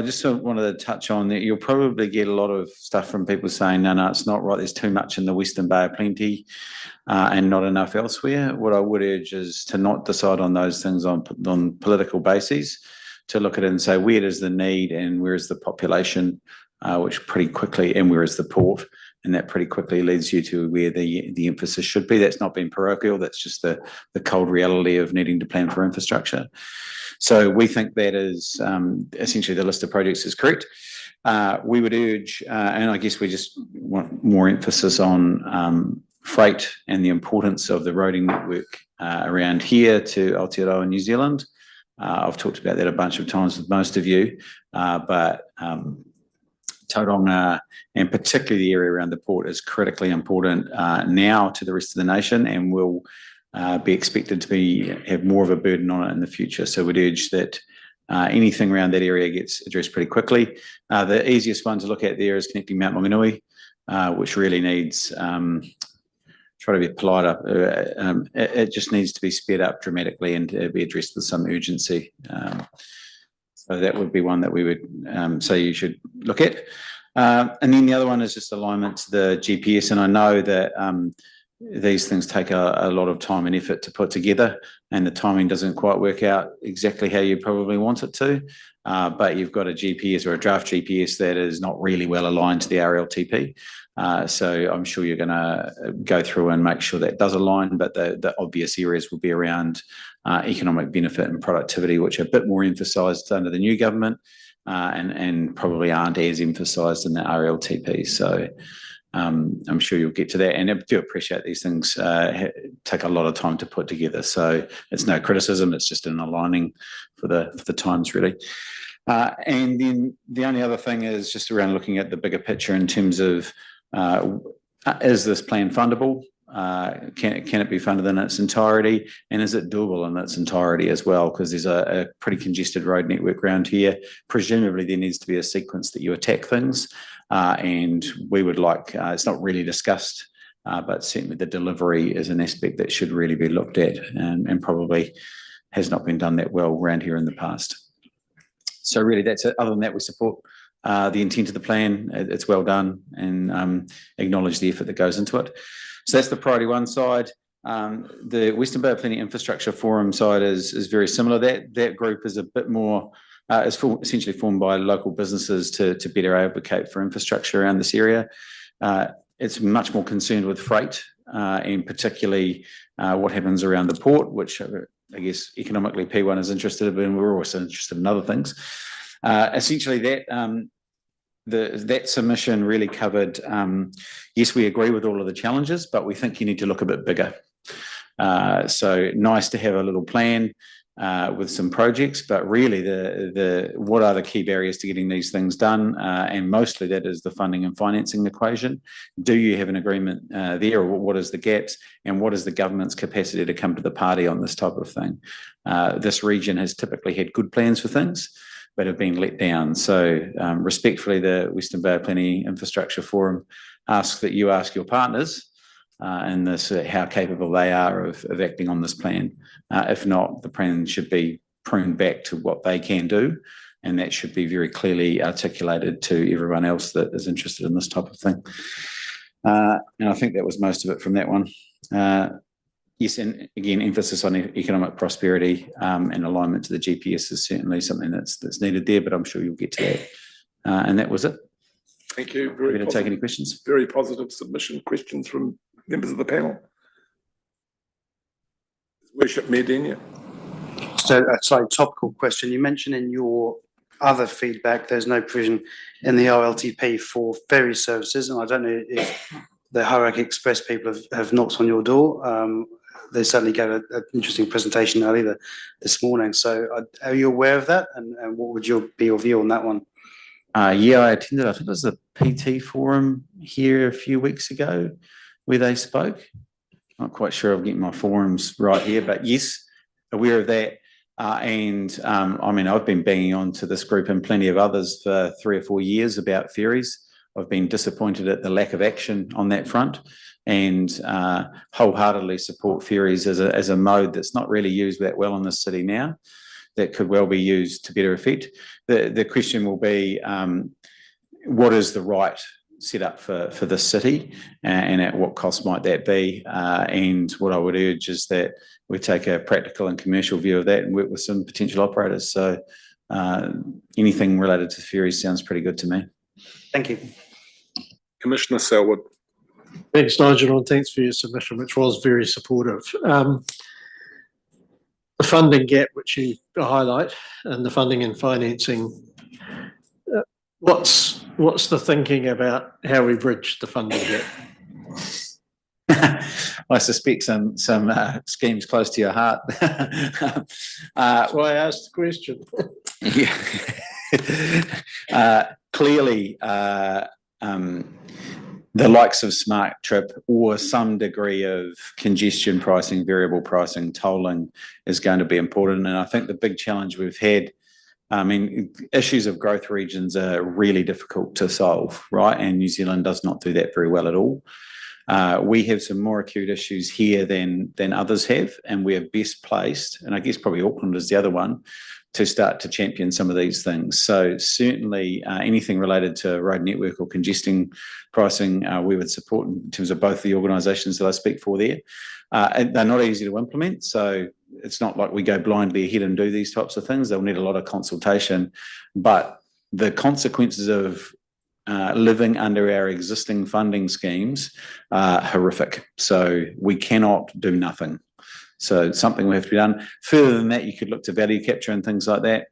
just wanted to touch on that. You'll probably get a lot of stuff from people saying, no, it's not right. There's too much in the Western Bay of Plenty and not enough elsewhere. What I would urge is to not decide on those things on political bases, to look at it and say, where is the need and where is the population, which pretty quickly, and where is the port? And that pretty quickly leads you to where the emphasis should be. That's not being parochial. That's just the cold reality of needing to plan for infrastructure. So we think that is essentially the list of projects is correct. We would urge, and I guess we just want more emphasis on freight and the importance of the roading network around here to Aotearoa and New Zealand. I've talked about that a bunch of times with most of you, but Tauranga, and particularly the area around the port, is critically important now to the rest of the nation, and will be expected to have more of a burden on it in the future. So we'd urge that anything around that area gets addressed pretty quickly. The easiest one to look at there is connecting Mount Maunganui, which really needs, try to be polite, it just needs to be sped up dramatically and to be addressed with some urgency. So that would be one that we would say you should look at. And then the other one is just alignment to the GPS. And I know that these things take a lot of time and effort to put together, and the timing doesn't quite work out exactly how you probably want it to. But you've got a GPS or a draft GPS that is not really well aligned to the RLTP. So I'm sure you're going to go through and make sure that does align, but the obvious areas will be around economic benefit and productivity, which are a bit more emphasised under the new government and probably aren't as emphasised in the RLTP. So I'm sure you'll get to that. And I do appreciate these things take a lot of time to put together. So it's no criticism, it's just an aligning for the times, really. And then the only other thing is just around looking at the bigger picture in terms of is this plan fundable? Can it be funded in its entirety? And is it doable in its entirety as well? Because there's a pretty congested road network around here. Presumably there needs to be a sequence that you attack things. And we would like, it's not really discussed, but certainly the delivery is an aspect that should really be looked at and probably has not been done that well around here in the past. So really that's it. Other than that, we support the intent of the plan. It's well done, and acknowledge the effort that goes into it. So that's the priority one side. The Western Bay of Plenty Infrastructure Forum side is very similar. That group is a bit more, essentially formed by local businesses to better advocate for infrastructure around this area. It's much more concerned with freight and particularly what happens around the port, which I guess economically P1 is interested in. We're also interested in other things. Essentially that submission really covered, yes, we agree with all of the challenges, but we think you need to look a bit bigger. So nice to have a little plan with some projects, but really what are the key barriers to getting these things done? And mostly that is the funding and financing equation. Do you have an agreement there, or what is the gaps, and what is the government's capacity to come to the party on this type of thing? This region has typically had good plans for things, but have been let down. So respectfully, the Western Bay of Plenty Infrastructure Forum asks that you ask your partners in this how capable they are of acting on this plan. If not, the plan should be pruned back to what they can do and that should be very clearly articulated to everyone else that is interested in this type of thing. And I think that was most of it from that one. Yes, and again, emphasis on economic prosperity and alignment to the GPS is certainly something that's needed there, but I'm sure you'll get to that. And that was it. Thank you. We're going to take any questions. Very positive submission. Questions from members of the panel? Worship Medenia. So, sorry, topical question. You mentioned in your other feedback, there's no provision in the RLTP for ferry services, and I don't know if the Hauraki Express people have knocked on your door. They certainly gave an interesting presentation earlier this morning. So, are you aware of that, and what would be your view on that one? Yeah, I attended, I think it was the PT forum here a few weeks ago where they spoke. Not quite sure I'm getting my forums right here, but yes, aware of that. I mean, I've been banging on to this group and plenty of others for 3 or 4 years about ferries. I've been disappointed at the lack of action on that front, and wholeheartedly support ferries as a mode that's not really used that well in this city now, that could well be used to better effect. The question will be, what is the right setup for this city, and at what cost might that be? And what I would urge is that we take a practical and commercial view of that and work with some potential operators. So anything related to ferries sounds pretty good to me. Thank you. Commissioner Selwood. Thanks, Nigel, and thanks for your submission, which was very supportive. The funding gap, which you highlight, and the funding and financing, what's the thinking about how we bridge the funding gap? I suspect some schemes close to your heart. That's why I asked the question. Yeah. Clearly, the likes of Smart Trip or some degree of congestion pricing, variable pricing, tolling is going to be important. And I think the big challenge we've had, I mean, issues of growth regions are really difficult to solve, right? And New Zealand does not do that very well at all. We have some more acute issues here than others have, and we are best placed, and I guess probably Auckland is the other one, to start to champion some of these things. So certainly anything related to road network or congesting pricing, we would support in terms of both the organisations that I speak for there. And they're not easy to implement, so it's not like we go blindly ahead and do these types of things. They'll need a lot of consultation, but the consequences of living under our existing funding schemes are horrific. So we cannot do nothing. So something will have to be done. Further than that, you could look to value capture and things like that.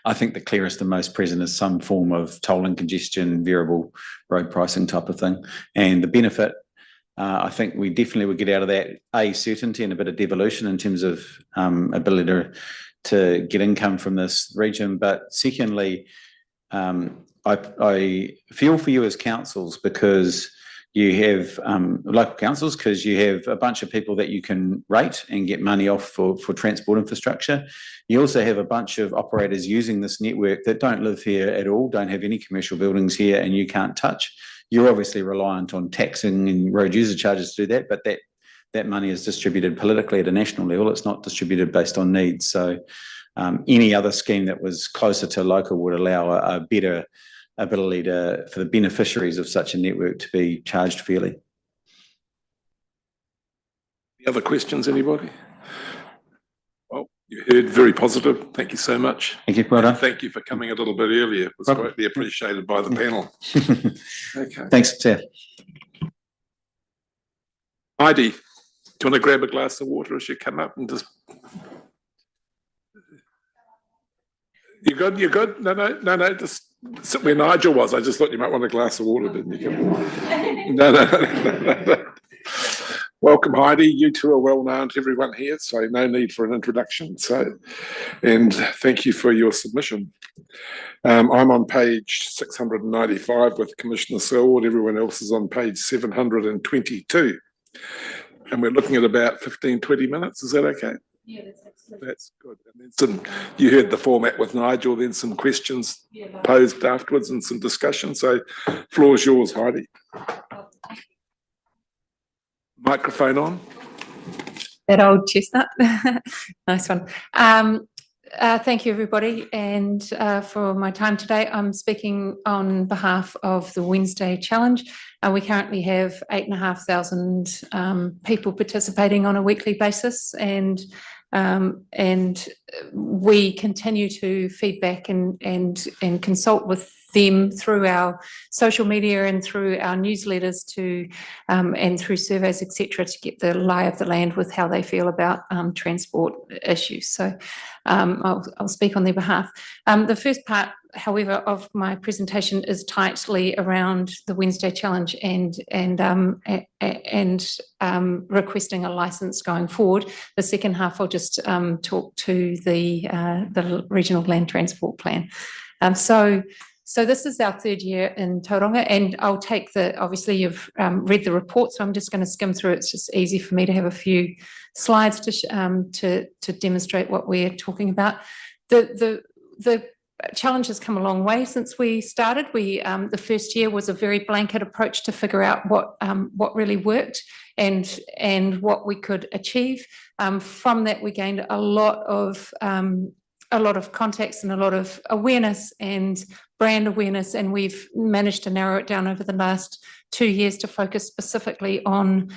I think the clearest and most present is some form of tolling, congestion, variable road pricing type of thing. And the benefit, I think we definitely would get out of that, certainty and a bit of devolution in terms of ability to get income from this region. But secondly, I feel for you as councils, because you have local councils, because you have a bunch of people that you can rate and get money off for transport infrastructure. You also have a bunch of operators using this network that don't live here at all, don't have any commercial buildings here, and you can't touch. You're obviously reliant on taxing and road user charges to do that, but that money is distributed politically at a national level. It's not distributed based on needs. So any other scheme that was closer to local would allow a better ability for the beneficiaries of such a network to be charged fairly. Any other questions, anybody? Well, you heard very positive. Thank you so much. Thank you, Brother. Thank you for coming a little bit earlier. It was greatly appreciated by the panel. Okay. Thanks, Chair. Heidi, do you want to grab a glass of water as you come up and just... You good? You good? No, just sit where Nigel was. I just thought you might want a glass of water, didn't you? No. Welcome, Heidi. You two are well known to everyone here, so no need for an introduction. And thank you for your submission. I'm on page 695 with Commissioner Selwood. Everyone else is on page 722. And we're looking at about 15-20 minutes. Is that okay? Yeah, that's excellent. That's good. And then you heard the format with Nigel, then some questions posed afterwards and some discussion. So floor's yours, Heidi. Microphone on. That old chestnut. Nice one. Thank you, everybody, and for my time today. I'm speaking on behalf of the Wednesday Challenge. We currently have 8,500 people participating on a weekly basis, and we continue to feedback and consult with them through our social media and through our newsletters and through surveys, etc., to get the lie of the land with how they feel about transport issues. So I'll speak on their behalf. The first part, however, of my presentation is tightly around the Wednesday Challenge and requesting a licence going forward. The second half, I'll just talk to the Regional Land Transport Plan. So this is our third year in Tauranga, and I'll take obviously you've read the report, so I'm just going to skim through. It's just easy for me to have a few slides to demonstrate what we're talking about. The challenge has come a long way since we started. The first year was a very blanket approach to figure out what really worked and what we could achieve. From that, we gained a lot of context and a lot of awareness and brand awareness, and we've managed to narrow it down over the last 2 years to focus specifically on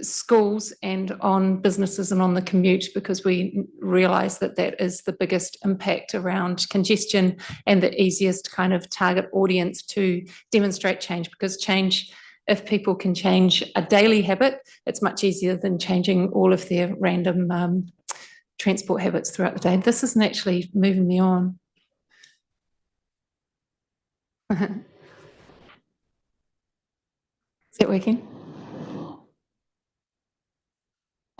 schools and on businesses and on the commute, because we realise that is the biggest impact around congestion and the easiest kind of target audience to demonstrate change, because change, if people can change a daily habit, it's much easier than changing all of their random transport habits throughout the day. This isn't actually moving me on. Is it working?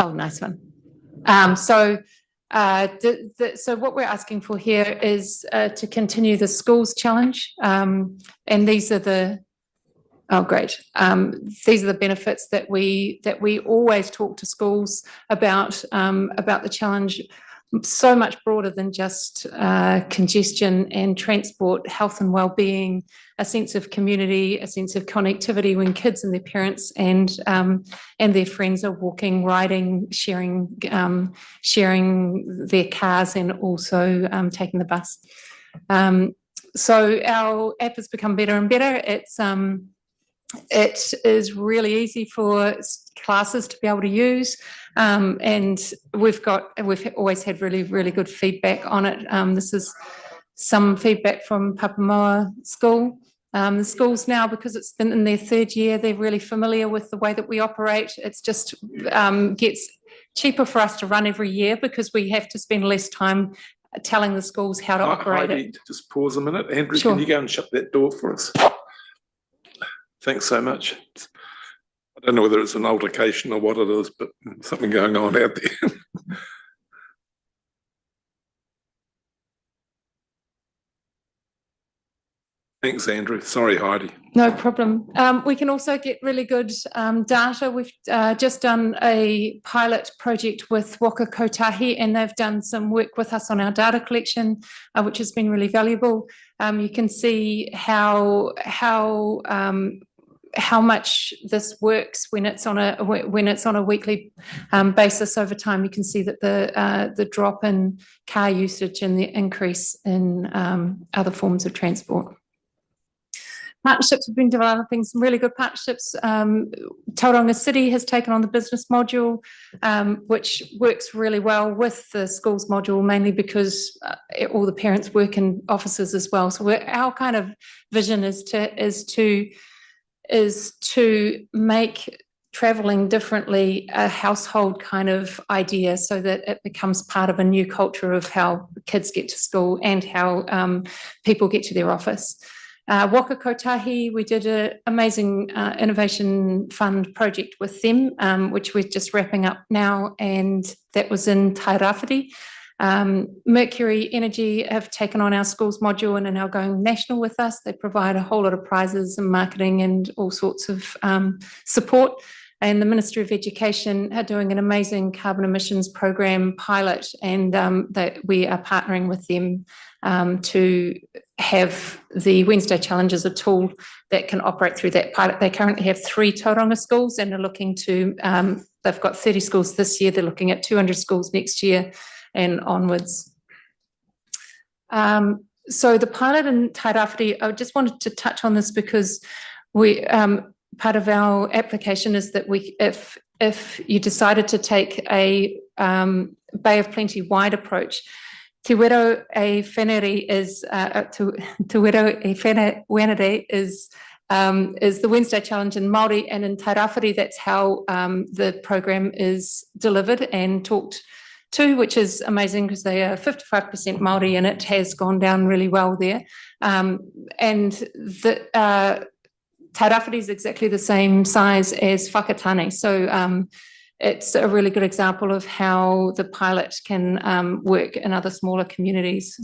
Oh, nice one. So what we're asking for here is to continue the schools challenge, and these are the these are the benefits that we always talk to schools about the challenge. So much broader than just congestion and transport, health and well-being, a sense of community, a sense of connectivity when kids and their parents and their friends are walking, riding, sharing their cars, and also taking the bus. So our app has become better and better. It is really easy for classes to be able to use, and we've always had really good feedback on it. This is some feedback from Papamoa School. The schools now, because it's been in their third year, they're really familiar with the way that we operate. It's just gets cheaper for us to run every year because we have to spend less time telling the schools how to operate it. Just pause a minute. Andrew, Sure. Can you go and shut that door for us? Thanks so much. I don't know whether it's an altercation or what it is, but something going on out there. Thanks, Andrew. Sorry, Heidi. No problem. We can also get really good data. We've just done a pilot project with Waka Kotahi, and they've done some work with us on our data collection, which has been really valuable. You can see how much this works when it's on a weekly basis over time. You can see that the drop in car usage and the increase in other forms of transport. Partnerships, we've been developing some really good partnerships. Tauranga City has taken on the business module, which works really well with the schools module, mainly because all the parents work in offices as well. So our kind of vision is to make travelling differently a household kind of idea, so that it becomes part of a new culture of how kids get to school and how people get to their office. Waka Kotahi, we did an amazing innovation fund project with them, which we're just wrapping up now, and that was in Tairāwhiti. Mercury Energy have taken on our schools module and are now going national with us. They provide a whole lot of prizes and marketing and all sorts of support. And the Ministry of Education are doing an amazing carbon emissions program pilot, and that we are partnering with them to have the Wednesday Challenge as a tool that can operate through that pilot. They currently have 3 Tauranga schools and are looking to, they've got 30 schools this year, they're looking at 200 schools next year. and onwards. So the pilot in Tairāwhiti, I just wanted to touch on this because we part of our application is that if you decided to take a Bay of Plenty wide approach, Te Wero e Whanere is the Wednesday Challenge in Māori, and in Tairāwhiti that's how the program is delivered and talked to, which is amazing because they are 55% Māori and it has gone down really well there. And the Tairāwhiti is exactly the same size as Whakatane. So it's a really good example of how the pilot can work in other smaller communities.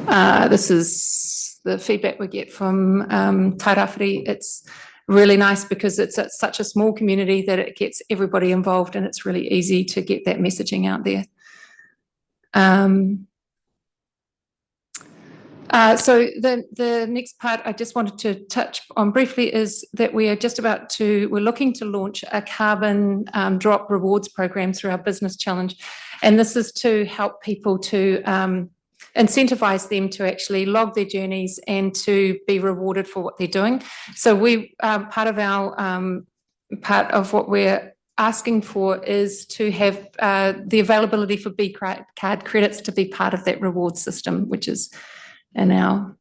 This is the feedback we get from Tairāwhiti. It's really nice because it's such a small community that it gets everybody involved and it's really easy to get that messaging out there. So the next part I just wanted to touch on briefly is that we're looking to launch a carbon drop rewards program through our business challenge. And this is to help people to incentivize them to actually log their journeys and to be rewarded for what they're doing. So part of what we're asking for is to have the availability for B card credits to be part of that reward system, which is in our.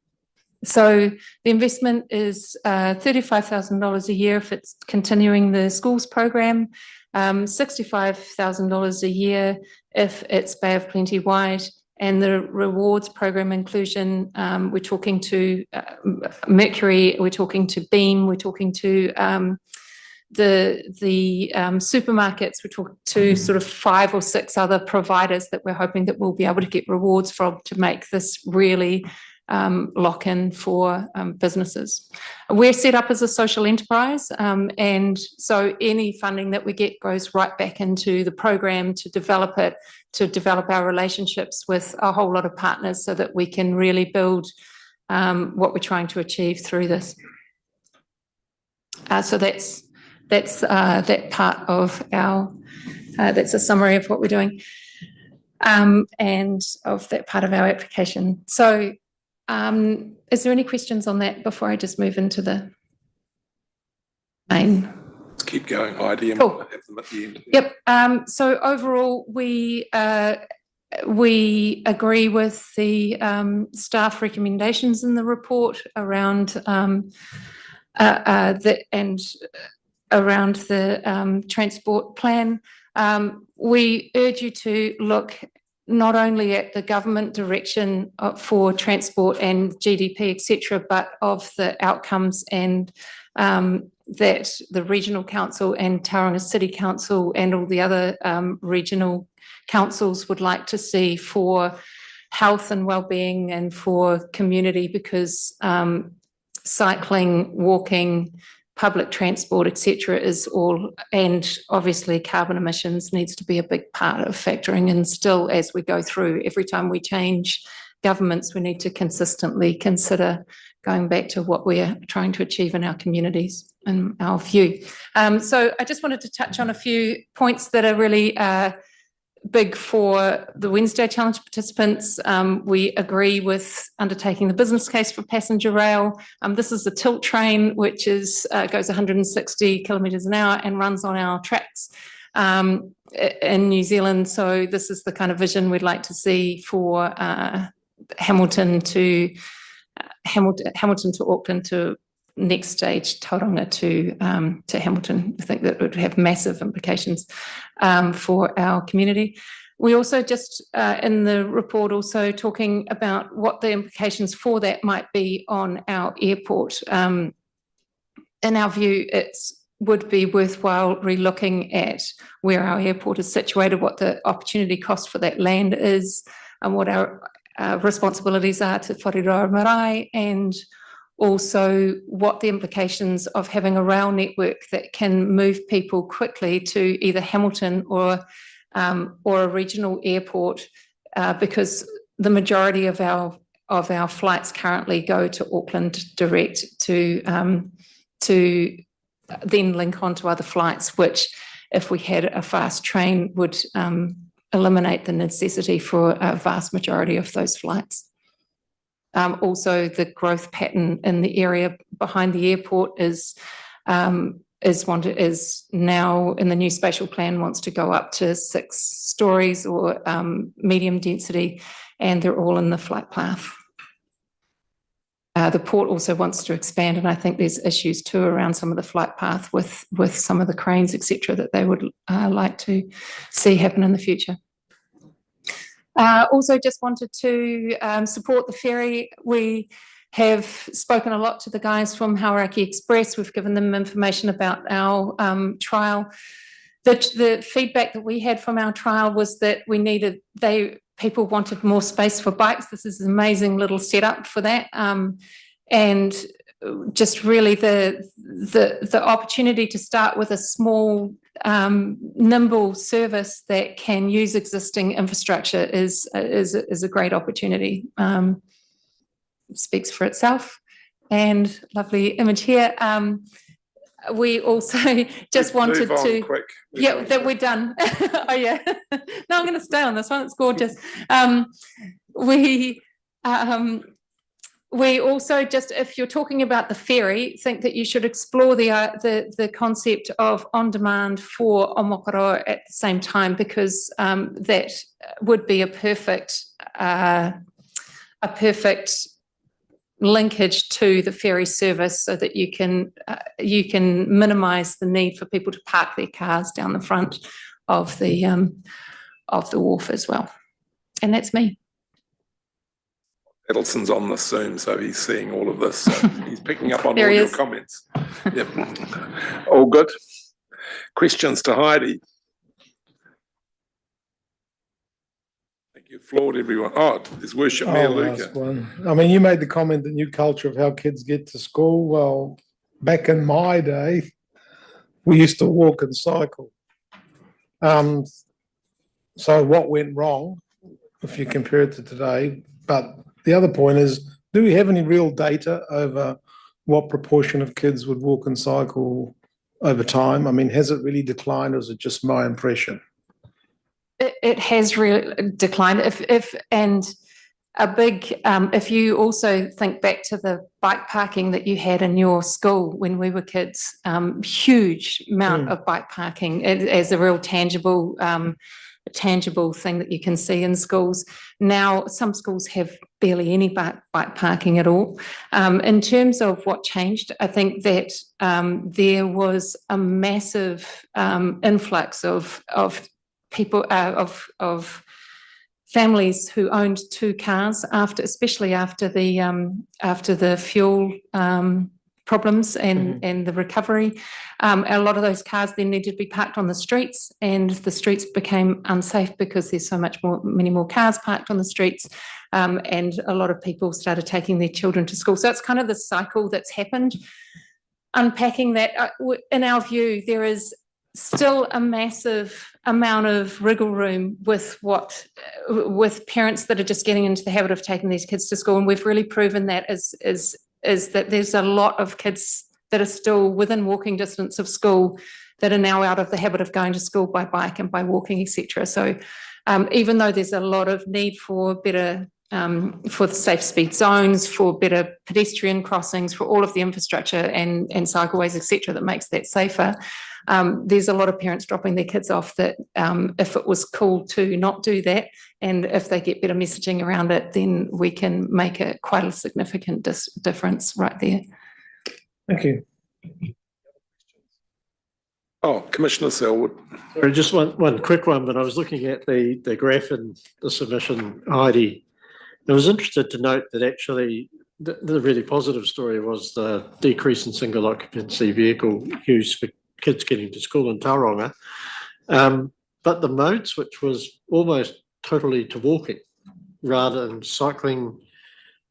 So the investment is $35,000 a year if it's continuing the schools program, $65,000 a year if it's Bay of Plenty wide. And the rewards program inclusion, we're talking to Mercury, we're talking to Beam, we're talking to the supermarkets, we're talking to sort of 5 or 6 other providers that we're hoping that we'll be able to get rewards from to make this really lock-in for businesses. We're set up as a social enterprise, and so any funding that we get goes right back into the program to develop it, to develop our relationships with a whole lot of partners so that we can really build what we're trying to achieve through this. So that's that part of our, that's a summary of what we're doing and of that part of our application. So is there any questions on that before I just move into the main? Let's keep going, IDM. Cool. Have them at the end. Yep. So overall, we agree with the staff recommendations in the report around around the transport plan. We urge you to look not only at the government direction for transport and GDP, etc., but of the outcomes and that the regional council and Tauranga City Council and all the other regional councils would like to see for health and well-being and for community, because cycling, walking, public transport, etc., is all, and obviously carbon emissions needs to be a big part of factoring in still as we go through. Every time we change governments, we need to consistently consider going back to what we're trying to achieve in our communities, in our view. So I just wanted to touch on a few points that are really big for the Wednesday Challenge participants. We agree with undertaking the business case for passenger rail. This is a tilt train, which goes 160 kilometres an hour and runs on our tracks in New Zealand. So this is the kind of vision we'd like to see for Hamilton to Auckland to next stage Tauranga to Hamilton. I think that would have massive implications for our community. We also just in the report also talking about what the implications for that might be on our airport. In our view, it would be worthwhile relooking at where our airport is situated, what the opportunity cost for that land is, and what our responsibilities are to Whareroa Marae, and also what the implications of having a rail network that can move people quickly to either Hamilton or a regional airport, because the majority of our flights currently go to Auckland direct to then link onto other flights, which if we had a fast train would eliminate the necessity for a vast majority of those flights. Also, the growth pattern in the area behind the airport is now in the new spatial plan wants to go up to 6 stories or medium density, and they're all in the flight path. The port also wants to expand, and I think there's issues too around some of the flight path with some of the cranes, etc., that they would like to see happen in the future. Also just wanted to support the ferry. We have spoken a lot to the guys from Hauraki Express. We've given them information about our trial. The feedback that we had from our trial was that people wanted more space for bikes. This is an amazing little setup for that. And just really the opportunity to start with a small, nimble service that can use existing infrastructure is a great opportunity. It speaks for itself. And lovely image here. We also just wanted to, yeah, that we're done. Oh yeah, no, I'm going to stay on this one. It's gorgeous. We also just, if you're talking about the ferry, think that you should explore the concept of on demand for Omokoro at the same time, because that would be a perfect linkage to the ferry service, so that you can minimise the need for people to park their cars down the front of the wharf as well. And that's me. Edelson's on this Zoom, so he's seeing all of this. So he's picking up on all your comments. Yep. All good. Questions to Heidi? You floored everyone. Oh, there's worship Mayor Luca. I mean, you made the comment, the new culture of how kids get to school. Well, back in my day, we used to walk and cycle. So what went wrong, if you compare it to today? But the other point is, do we have any real data over what proportion of kids would walk and cycle over time? I mean, has it really declined, or is it just my impression? It has really declined. If you also think back to the bike parking that you had in your school when we were kids, huge amount of bike parking as a real tangible thing that you can see in schools. Now, some schools have barely any bike parking at all. In terms of what changed, I think that there was a massive influx of people, of families who owned 2 cars especially after the fuel problems and the recovery. A lot of those cars then needed to be parked on the streets, and the streets became unsafe because there's many more cars parked on the streets, and a lot of people started taking their children to school. So it's kind of the cycle that's happened. Unpacking that, in our view, there is still a massive amount of wriggle room with parents that are just getting into the habit of taking these kids to school, and we've really proven that is that there's a lot of kids that are still within walking distance of school that are now out of the habit of going to school by bike and by walking, etc. So even though there's a lot of need for better for the safe speed zones, for better pedestrian crossings, for all of the infrastructure and cycleways, etc., that makes that safer, there's a lot of parents dropping their kids off that if it was cool to not do that, and if they get better messaging around it, then we can make quite a significant difference right there. Thank you. Oh, Commissioner Selwood. Sorry, just one quick one, but I was looking at the graph in the submission, Heidi. I was interested to note that actually the really positive story was the decrease in single occupancy vehicle use for kids getting to school in Tauranga. But the modes, which was almost totally to walking rather than cycling,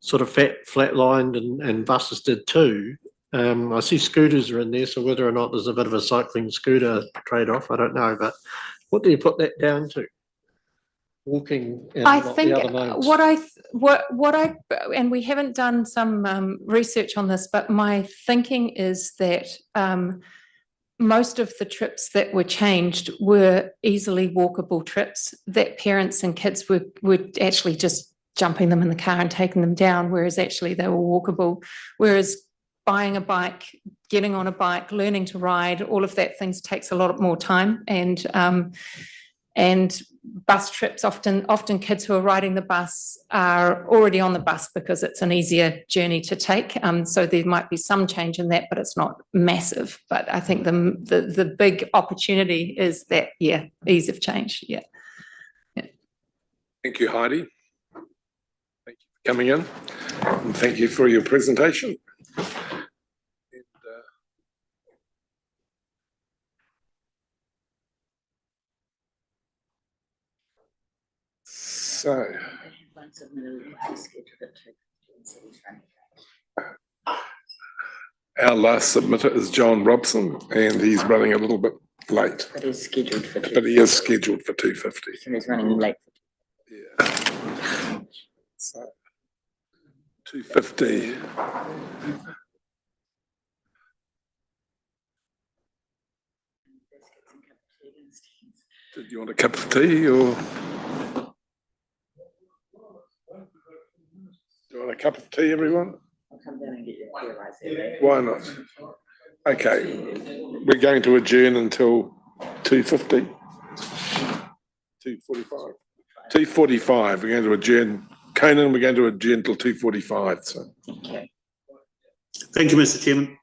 sort of flatlined, and buses did too. I see scooters are in there, so whether or not there's a bit of a cycling scooter trade-off, I don't know. But what do you put that down to? Walking and I not think the other modes? And we haven't done some research on this, but my thinking is that most of the trips that were changed were easily walkable trips that parents and kids were actually just jumping them in the car and taking them down, whereas actually they were walkable. Whereas buying a bike, getting on a bike, learning to ride, all of that things takes a lot more time. And bus trips, often kids who are riding the bus are already on the bus because it's an easier journey to take. So there might be some change in that, but it's not massive. But I think the big opportunity is that, ease of change. Yeah. Thank you, Heidi. Thank you for coming in, and thank you for your presentation. So, our last submitter is John Robson, and he's running a little bit late. But he's scheduled for. But he is scheduled for 2:50. So he's running late. Yeah. So, 2:50. Did you want a cup of tea or? Do you want a cup of tea, everyone? I'll come down and get your hair. Why not? Okay, we're going to adjourn until 2:50. 2:45. 2:45. We're going to adjourn. Conan, we're going to adjourn until 2:45. So. Okay. Thank you, Mr. Chairman.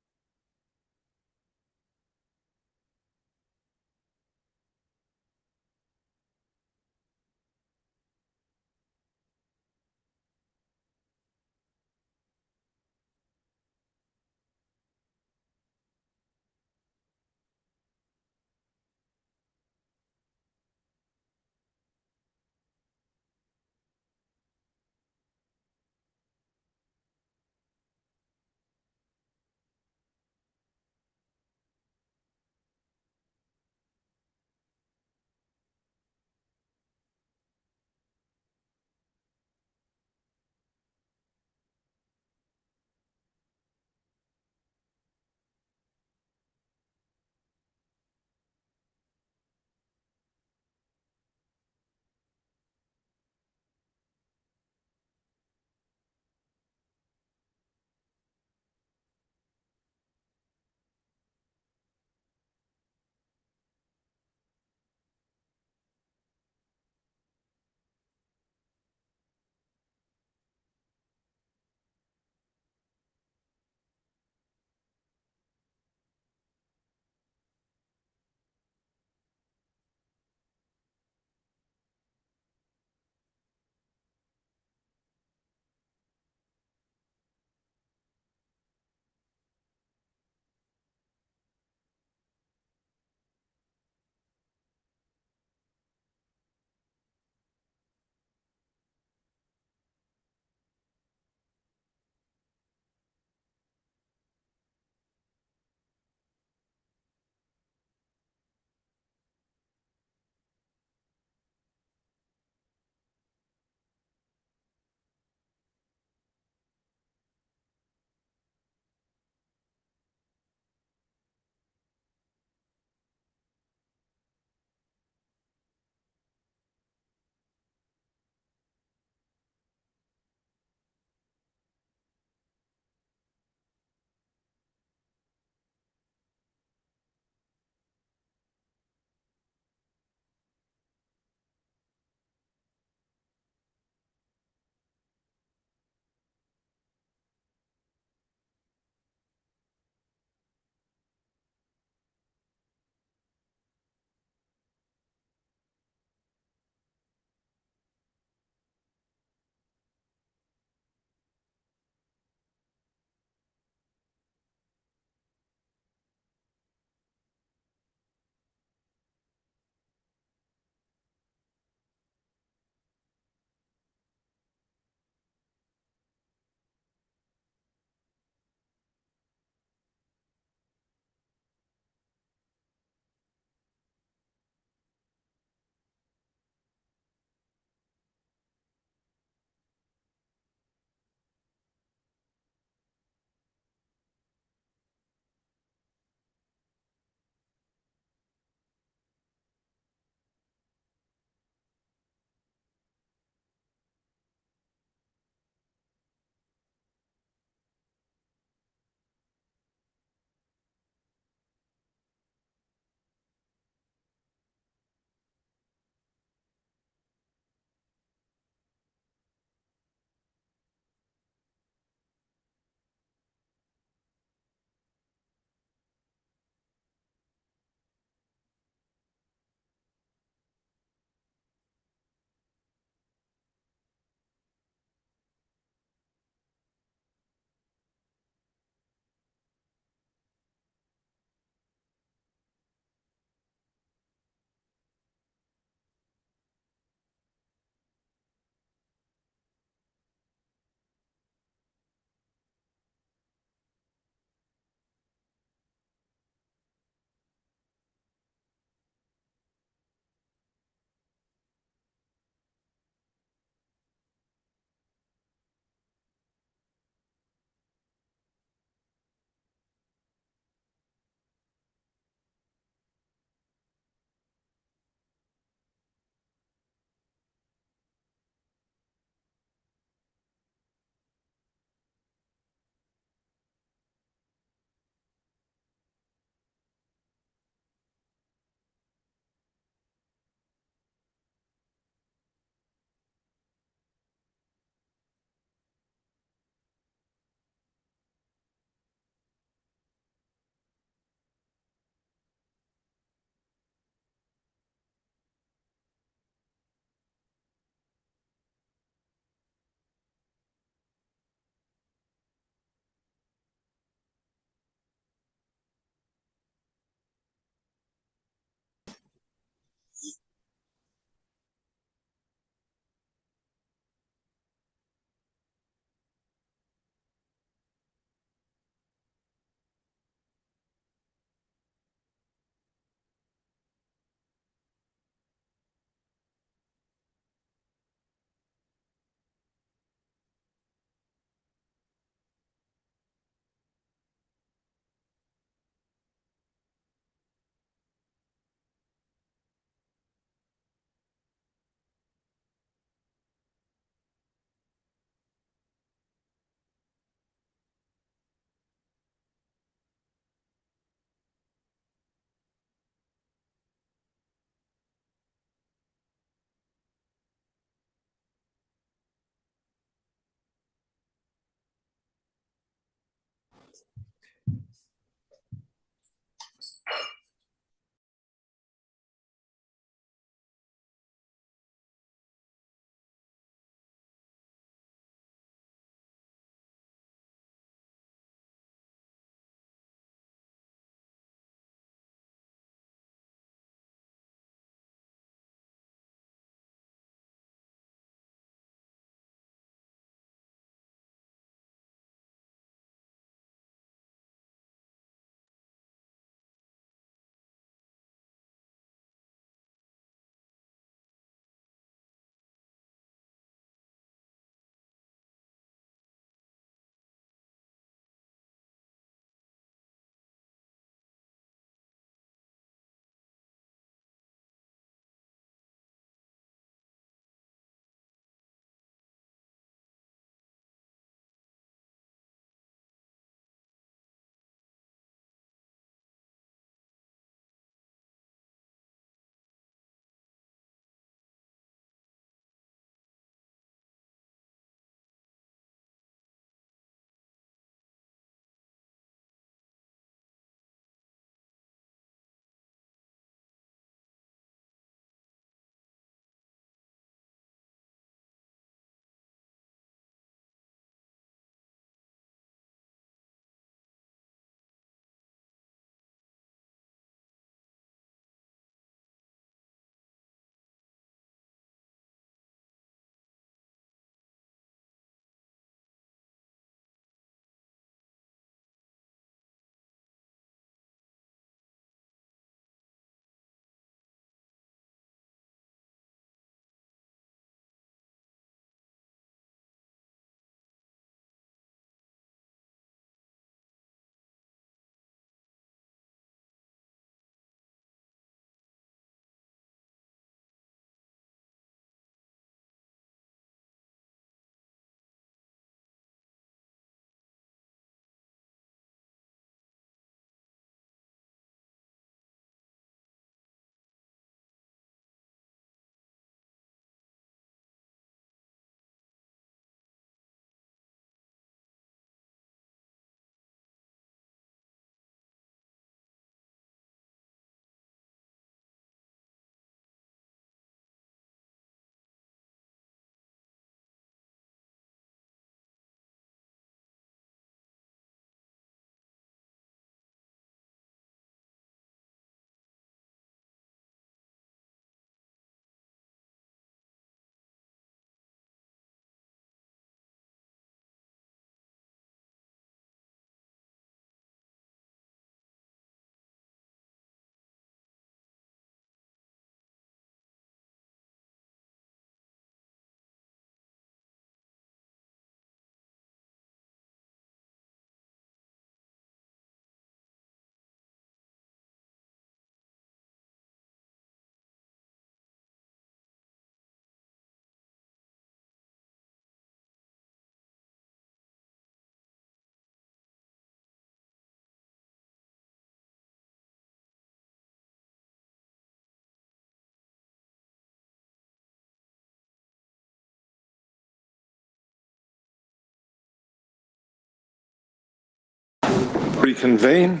reconvene.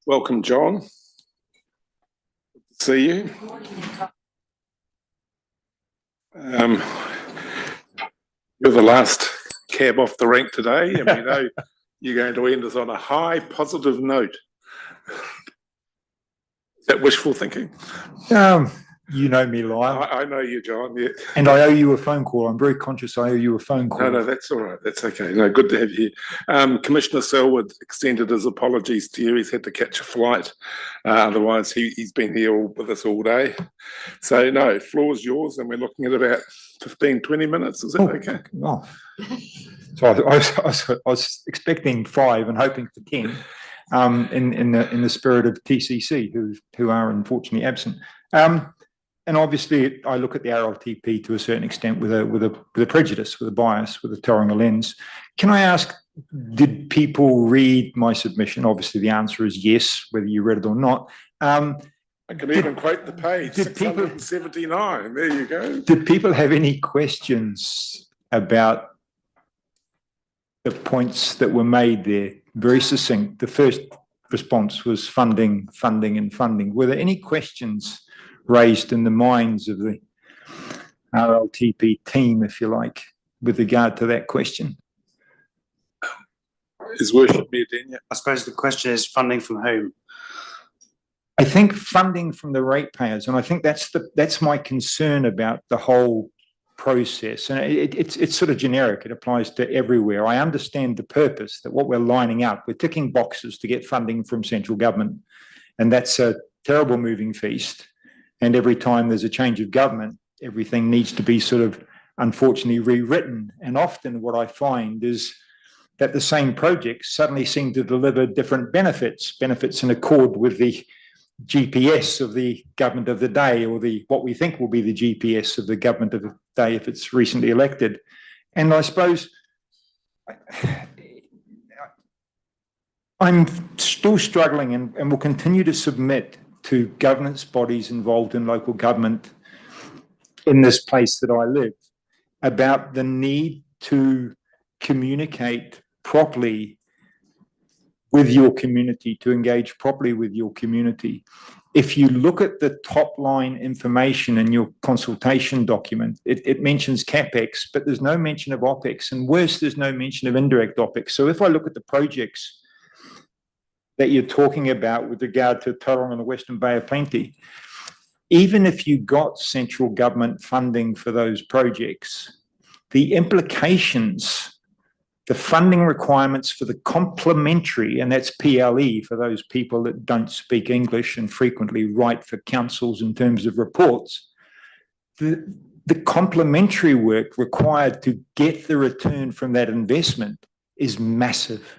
Welcome, John. Good to see you. You're the last cab off the rank today, and we know you're going to end us on a high, positive note. Is that wishful thinking? You know me, Lyle. I know you, John. Yeah. And I owe you a phone call. I'm very conscious I owe you a phone call. No, that's all right. That's okay. No, good to have you here. Commissioner Selwood extended his apologies to you. He's had to catch a flight. Otherwise, he's been here with us all day. So, no, floor's yours, and we're looking at about 15, 20 minutes. Is that okay? Oh. So I was expecting 5 and hoping for 10 in the spirit of TCC, who are unfortunately absent. And obviously, I look at the RLTP to a certain extent with a prejudice, with a bias, with a Tauranga lens. Can I ask, did people read my submission? Obviously, the answer is yes, whether you read it or not. I can even quote the page, 679. There you go. Did people have any questions about the points that were made there? Very succinct. The first response was funding, funding, and funding. Were there any questions raised in the minds of the RLTP team, if you like, with regard to that question? His worship, Daniel. I suppose the question is funding from whom? I think funding from the ratepayers, and I think that's my concern about the whole process. And it's sort of generic. It applies to everywhere. I understand the purpose, that what we're lining up, we're ticking boxes to get funding from central government, and that's a terrible moving feast. And every time there's a change of government, everything needs to be sort of unfortunately rewritten. And often what I find is that the same projects suddenly seem to deliver different benefits in accord with the GPS of the government of the day, or what we think will be the GPS of the government of the day if it's recently elected. And I suppose I'm still struggling and will continue to submit to governance bodies involved in local government in this place that I live about the need to communicate properly with your community, to engage properly with your community. If you look at the top line information in your consultation document, it mentions CapEx, but there's no mention of OpEx, and worse, there's no mention of indirect OpEx. So if I look at the projects that you're talking about with regard to Tauranga and the Western Bay of Plenty, even if you got central government funding for those projects, the implications, the funding requirements for the complementary, and that's PLE for those people that don't speak English and frequently write for councils in terms of reports, the complementary work required to get the return from that investment is massive.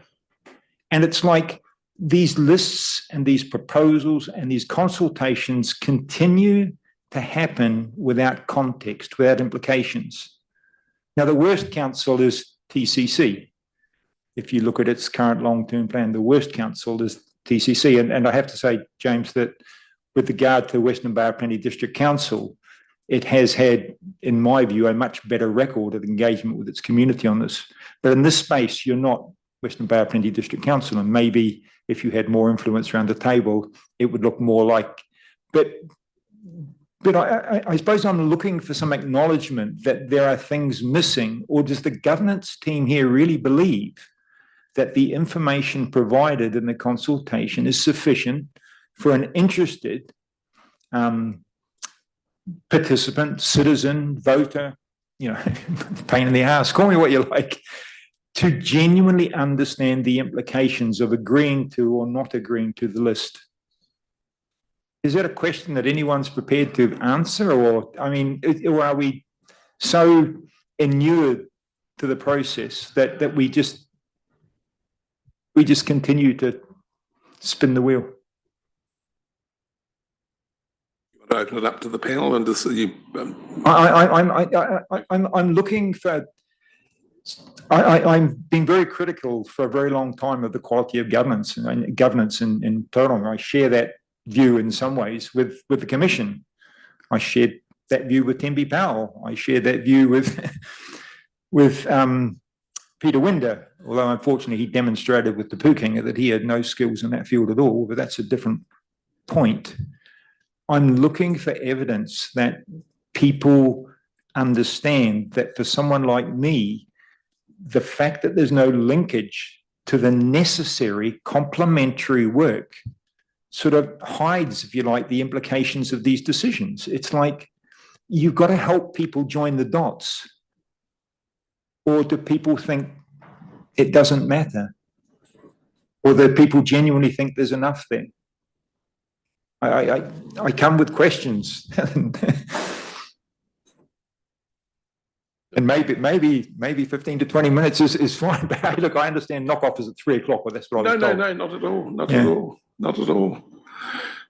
And it's like these lists and these proposals and these consultations continue to happen without context, without implications. Now, the worst council is TCC. If you look at its current long-term plan, the worst council is TCC. And I have to say, James, that with regard to Western Bay of Plenty District Council, it has had, in my view, a much better record of engagement with its community on this. But in this space, you're not Western Bay of Plenty District Council, and maybe if you had more influence around the table, it would look more like. But I suppose I'm looking for some acknowledgement that there are things missing, or does the governance team here really believe that the information provided in the consultation is sufficient for an interested participant, citizen, voter, pain in the ass, call me what you like, to genuinely understand the implications of agreeing to or not agreeing to the list? Is that a question that anyone's prepared to answer? Or are we so inured to the process that we just continue to spin the wheel? Open it up to the panel and just you. I'm looking for. I've been very critical for a very long time of the quality of governance in Tauranga. I share that view in some ways with the Commission. I shared that view with Tembi Powell. I shared that view with Peter Winder. although unfortunately he demonstrated with the Pukenga that he had no skills in that field at all, but that's a different point. I'm looking for evidence that people understand that for someone like me, the fact that there's no linkage to the necessary complementary work sort of hides, if you like, the implications of these decisions. It's like you've got to help people join the dots. Or do people think it doesn't matter? Or do people genuinely think there's enough there? I come with questions. And maybe 15 to 20 minutes is fine. But hey, look, I understand knock-off is at 3 o'clock, but that's what I was told. No, not at all. Not at all. Not at all.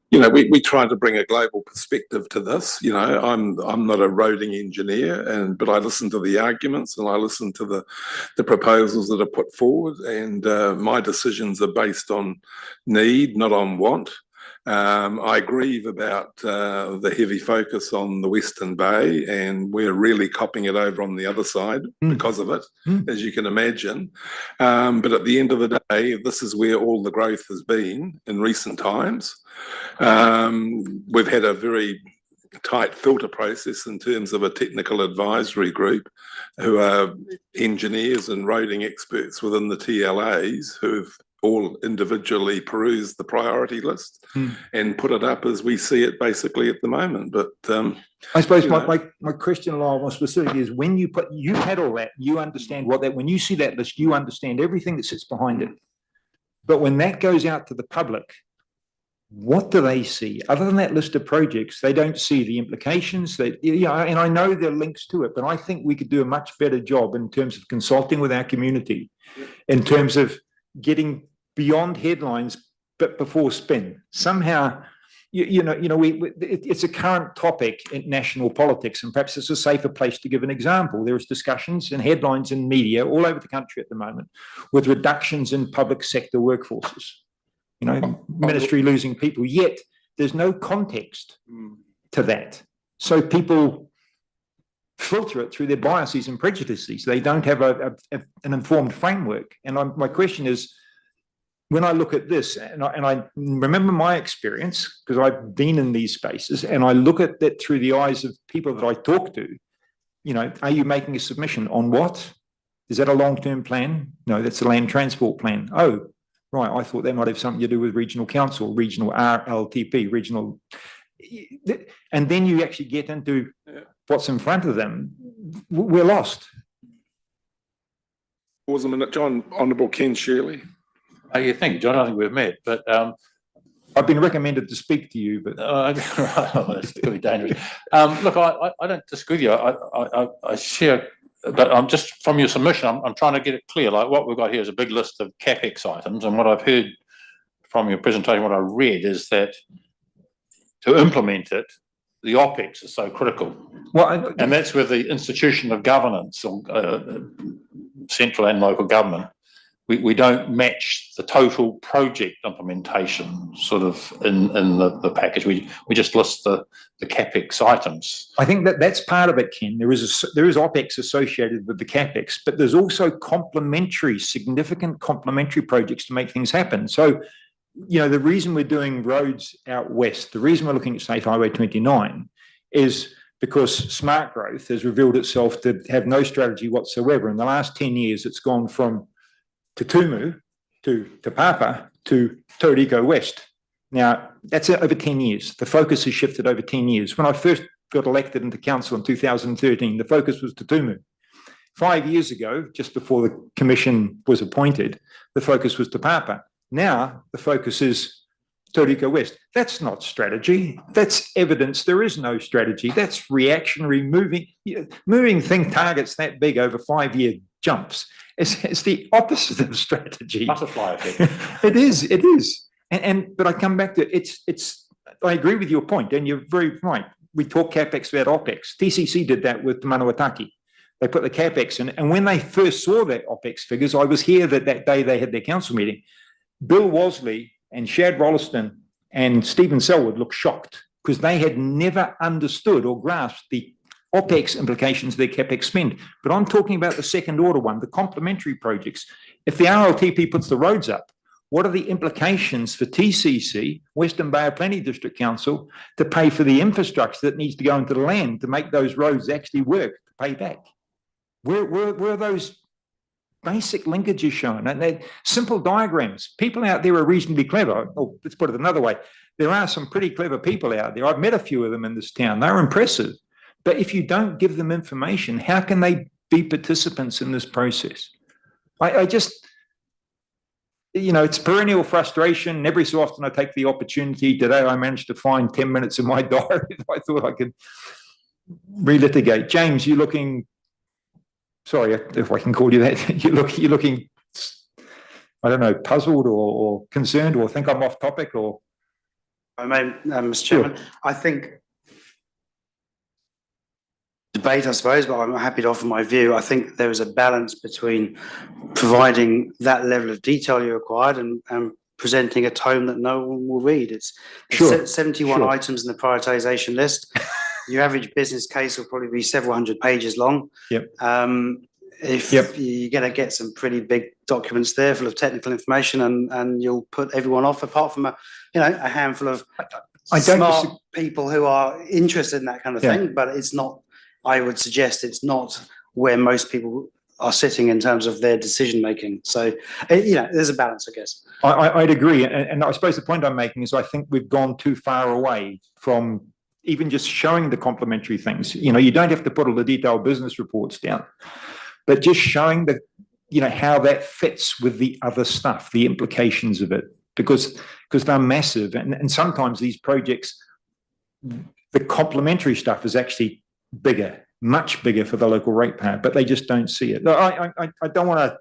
You know, we try to bring a global perspective to this. You know, I'm not a roading engineer, but I listen to the arguments and I listen to the proposals that are put forward, and my decisions are based on need, not on want. I grieve about the heavy focus on the Western Bay, and we're really copping it over on the other side because of it, as you can imagine. But at the end of the day, this is where all the growth has been in recent times. We've had a very tight filter process in terms of a technical advisory group who are engineers and roading experts within the TLAs who've all individually perused the priority list and put it up as we see it basically at the moment. But I suppose my question, Lyle, more specifically is when you had all that, you understand when you see that list, you understand everything that sits behind it. But when that goes out to the public, what do they see? Other than that list of projects, they don't see the implications and I know there are links to it, but I think we could do a much better job in terms of consulting with our community, in terms of getting beyond headlines, but before spin. Somehow, it's a current topic in national politics, and perhaps it's a safer place to give an example. There is discussions and headlines in media all over the country at the moment with reductions in public sector workforces. Ministry losing people, yet there's no context to that. So people filter it through their biases and prejudices. They don't have an informed framework. And my question is, when I look at this, and I remember my experience, because I've been in these spaces, and I look at that through the eyes of people that I talk to, are you making a submission on what? Is that a long-term plan? No, that's a land transport plan. Oh, right, I thought that might have something to do with regional council, regional RLTP, regional. And then you actually get into what's in front of them. We're lost. Pause a minute, John. Honourable Ken Shirley. Yeah, thank you, John. I think we've met, but I've been recommended to speak to you, but it's going to be dangerous. Look, I don't disagree with you. I share, but I'm just from your submission. I'm trying to get it clear. Like what we've got here is a big list of CapEx items, and what I've heard from your presentation, what I read is that to implement it, the OPEX is so critical. Well, and that's where the institution of governance, or central and local government, we don't match the total project implementation sort of in the package. We just list the CapEx items. I think that's part of it, Ken. There is OPEX associated with the CapEx, but there's also significant complementary projects to make things happen. So, the reason we're doing roads out west, the reason we're looking at State Highway 29 is because smart growth has revealed itself to have no strategy whatsoever. In the last 10 years, it's gone from Te Tumu to Te Papa to Tauriko West. Now, that's over 10 years. The focus has shifted over 10 years. When I first got elected into council in 2013, the focus was Te Tumu. 5 years ago, just before the commission was appointed, the focus was Te Papa. Now, the focus is Tauriko West. That's not strategy. That's evidence there is no strategy. That's reactionary, moving thing targets that big over 5-year jumps. It's the opposite of strategy. Butterfly effect. It is. But I come back to I agree with your point, and you're very right. We talk CapEx about OPEX. TCC did that with the Manawataki. They put the CapEx in, and when they first saw that OPEX figures, I was here that day they had their council meeting. Bill Wasley and Shad Rolleston and Stephen Selwood looked shocked because they had never understood or grasped the OPEX implications of their CapEx spend. But I'm talking about the second order one, the complementary projects. If the RLTP puts the roads up, what are the implications for TCC, Western Bay Planning District Council, to pay for the infrastructure that needs to go into the land to make those roads actually work, to pay back? Where are those basic linkages shown? And they're simple diagrams. People out there are reasonably clever. Oh, let's put it another way. There are some pretty clever people out there. I've met a few of them in this town. They're impressive. But if you don't give them information, how can they be participants in this process? I just, it's perennial frustration. Every so often I take the opportunity. Today I managed to find 10 minutes in my diary that I thought I could relitigate. James, you're looking, sorry if I can call you that, you're looking, I don't know, puzzled or concerned or think I'm off topic or? I may, Mr. Chairman, I think debate, I suppose, but I'm happy to offer my view. I think there is a balance between providing that level of detail you required and presenting a tome that no one will read. It's 71 items in the prioritisation list. Your average business case will probably be several hundred pages long. Yep. You're going to get some pretty big documents there full of technical information, and you'll put everyone off, apart from a handful of smart people who are interested in that kind of thing. But it's not. I would suggest it's not where most people are sitting in terms of their decision making. So there's a balance, I guess. I'd agree, and I suppose the point I'm making is I think we've gone too far away from even just showing the complementary things. You don't have to put all the detailed business reports down, but just showing how that fits with the other stuff, the implications of it, because they're massive. And sometimes these projects, the complementary stuff is actually bigger, much bigger for the local ratepayer, but they just don't see it. No, I don't want to.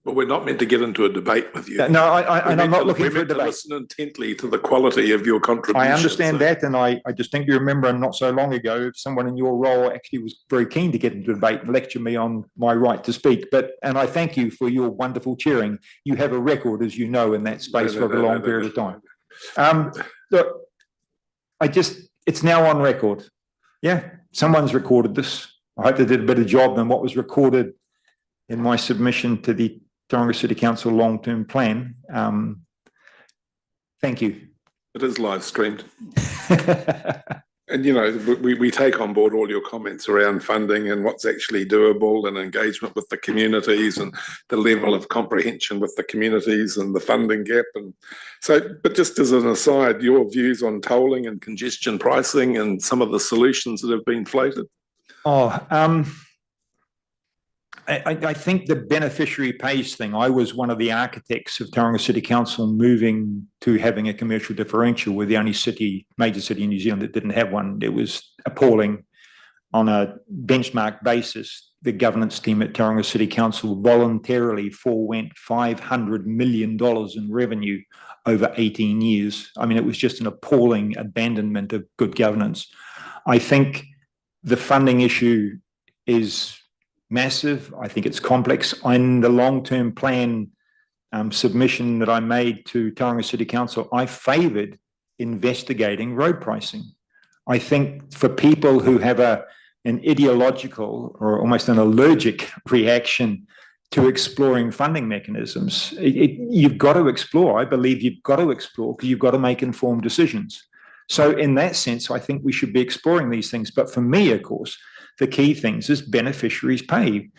But we're not meant to get into a debate with you. No, I'm not looking for a debate. Listen intently to the quality of your contribution. I understand that, and I distinctly remember not so long ago, someone in your role actually was very keen to get into a debate and lecture me on my right to speak. And I thank you for your wonderful cheering. You have a record, as you know, in that space for a long period of time. Look, it's now on record. Yeah, someone's recorded this. I hope they did a better job than what was recorded in my submission to the Tauranga City Council long-term plan. Thank you. It is live streamed. And, we take on board all your comments around funding and what's actually doable and engagement with the communities and the level of comprehension with the communities and the funding gap. And so, but just as an aside, your views on tolling and congestion pricing and some of the solutions that have been floated? I think the beneficiary pays thing. I was one of the architects of Tauranga City Council moving to having a commercial differential. We're the only major city in New Zealand that didn't have one. It was appalling. On a benchmark basis, the governance team at Tauranga City Council voluntarily forewent $500 million in revenue over 18 years. I mean, it was just an appalling abandonment of good governance. I think the funding issue is massive. I think it's complex. In the long-term plan submission that I made to Tauranga City Council, I favoured investigating road pricing. I think for people who have an ideological or almost an allergic reaction to exploring funding mechanisms, you've got to explore. I believe you've got to explore because you've got to make informed decisions. So in that sense, I think we should be exploring these things. But for me, of course, the key things is beneficiaries pay.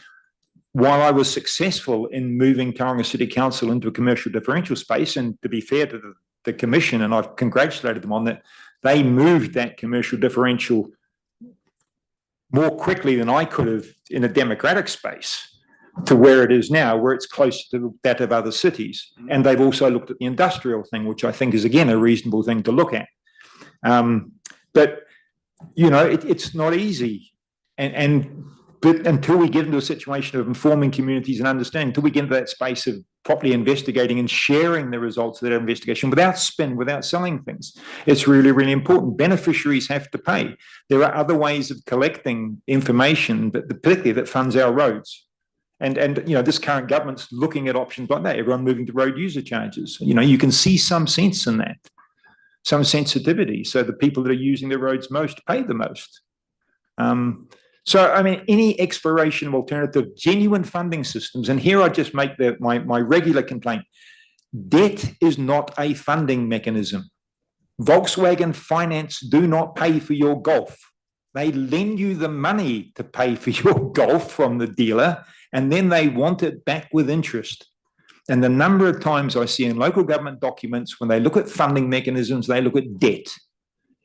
While I was successful in moving Tauranga City Council into a commercial differential space, and to be fair to the Commission, and I've congratulated them on that, they moved that commercial differential more quickly than I could have in a democratic space to where it is now, where it's close to that of other cities. And they've also looked at the industrial thing, which I think is, again, a reasonable thing to look at. But, it's not easy. But until we get into a situation of informing communities and understanding, until we get into that space of properly investigating and sharing the results of that investigation without spin, without selling things, it's really, really important. Beneficiaries have to pay. There are other ways of collecting information, but particularly that funds our roads. And this current government's looking at options like that. Everyone moving to road user charges. You can see some sense in that, some sensitivity. So the people that are using the roads most pay the most. So, I mean, any exploration of alternative, genuine funding systems, and here I just make my regular complaint. Debt is not a funding mechanism. Volkswagen Finance do not pay for your Golf. They lend you the money to pay for your Golf from the dealer, and then they want it back with interest. And the number of times I see in local government documents, when they look at funding mechanisms, they look at debt.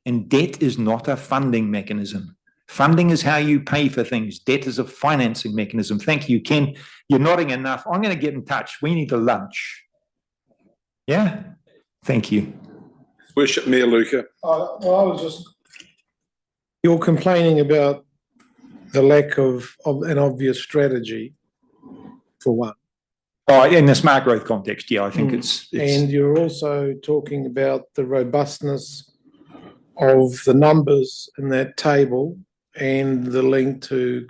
And debt is not a funding mechanism. Funding is how you pay for things. Debt is a financing mechanism. Thank you, Ken. You're nodding enough. I'm going to get in touch. We need a lunch. Yeah? Thank you. Worship Mayor Luca. You're complaining about the lack of an obvious strategy, for one. Oh, in the smart growth context, yeah, I think it's. And you're also talking about the robustness of the numbers in that table and the link to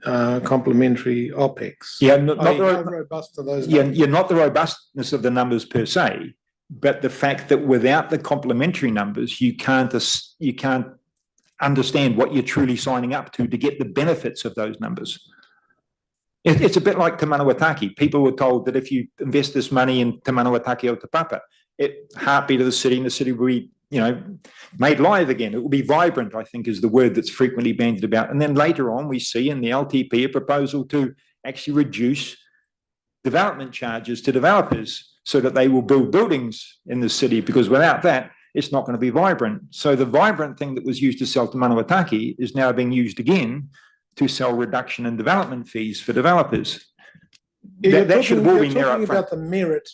complementary OPEX. Yeah, not How the, robust are those yeah, numbers? you're not the robustness of the numbers per se, but the fact that without the complementary numbers, you can't understand what you're truly signing up to get the benefits of those numbers. It's a bit like Te Manawataki. People were told that if you invest this money in Te Manawataki o Te Papa, heartbeat of the city, and the city will be, made live again. It will be vibrant, I think, is the word that's frequently bandied about. And then later on, we see in the LTP a proposal to actually reduce development charges to developers so that they will build buildings in the city, because without that, it's not going to be vibrant. So the vibrant thing that was used to sell Te Manawataki is now being used again to sell reduction in development fees for developers. That should have all been there up front. About the merit,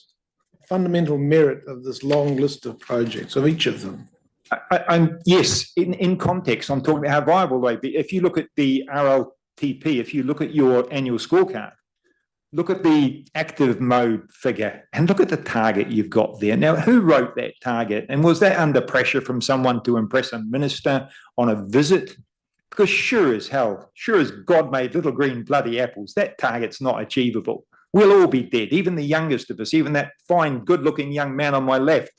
fundamental merit of this long list of projects, of each of them. Yes, in context, I'm talking about how viable they be. If you look at the RLTP, if you look at your annual scorecard, look at the active mode figure and look at the target you've got there. Now, who wrote that target? And was that under pressure from someone to impress a minister on a visit? Because sure as hell, sure as God made little green bloody apples, that target's not achievable. We'll all be dead, even the youngest of us, even that fine, good-looking young man on my left.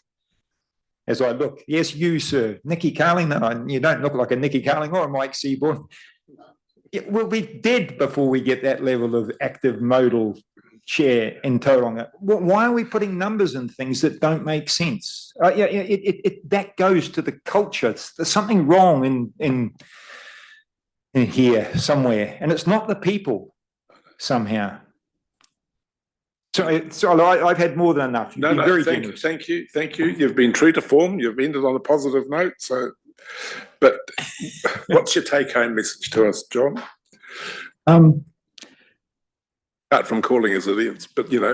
As I look, yes, you, sir, Nicky Carling. No, you don't look like a Nicky Carling or a Mike Seaborn. We'll be dead before we get that level of active modal share in Tauranga. Why are we putting numbers in things that don't make sense? That goes to the culture. There's something wrong in here somewhere, and it's not the people somehow. So I've had more than enough. You've been very generous. Thank you. You've been true to form. You've ended on a positive note. So, but what's your take-home message to us, John? Apart from calling us idiots, but I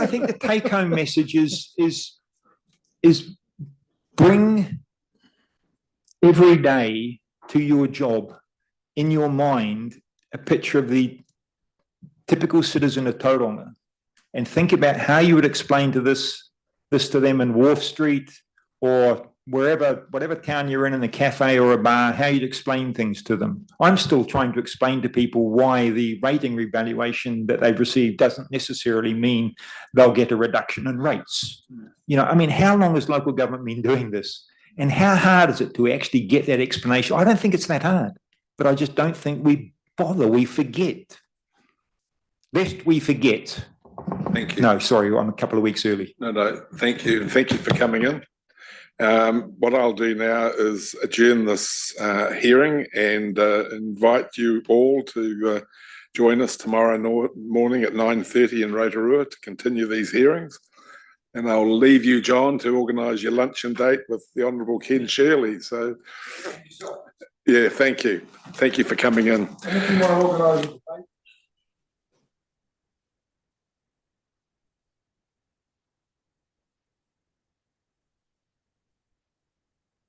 think the take-home message is bring every day to your job in your mind a picture of the typical citizen of Tauranga, and think about how you would explain this to them in Wharf Street or whatever town you're in a cafe or a bar, how you'd explain things to them. I'm still trying to explain to people why the rating revaluation that they've received doesn't necessarily mean they'll get a reduction in rates. How long has local government been doing this? And how hard is it to actually get that explanation? I don't think it's that hard, but I just don't think we bother. We forget. Lest we forget. Thank you. No, sorry, I'm a couple of weeks early. No, thank you. And thank you for coming in. What I'll do now is adjourn this hearing and invite you all to join us tomorrow morning at 9:30 in Rotorua to continue these hearings. And I'll leave you, John, to organise your luncheon date with the Honourable Ken Shirley. So, yeah, thank you. Thank you for coming in. And if you want to organise a debate,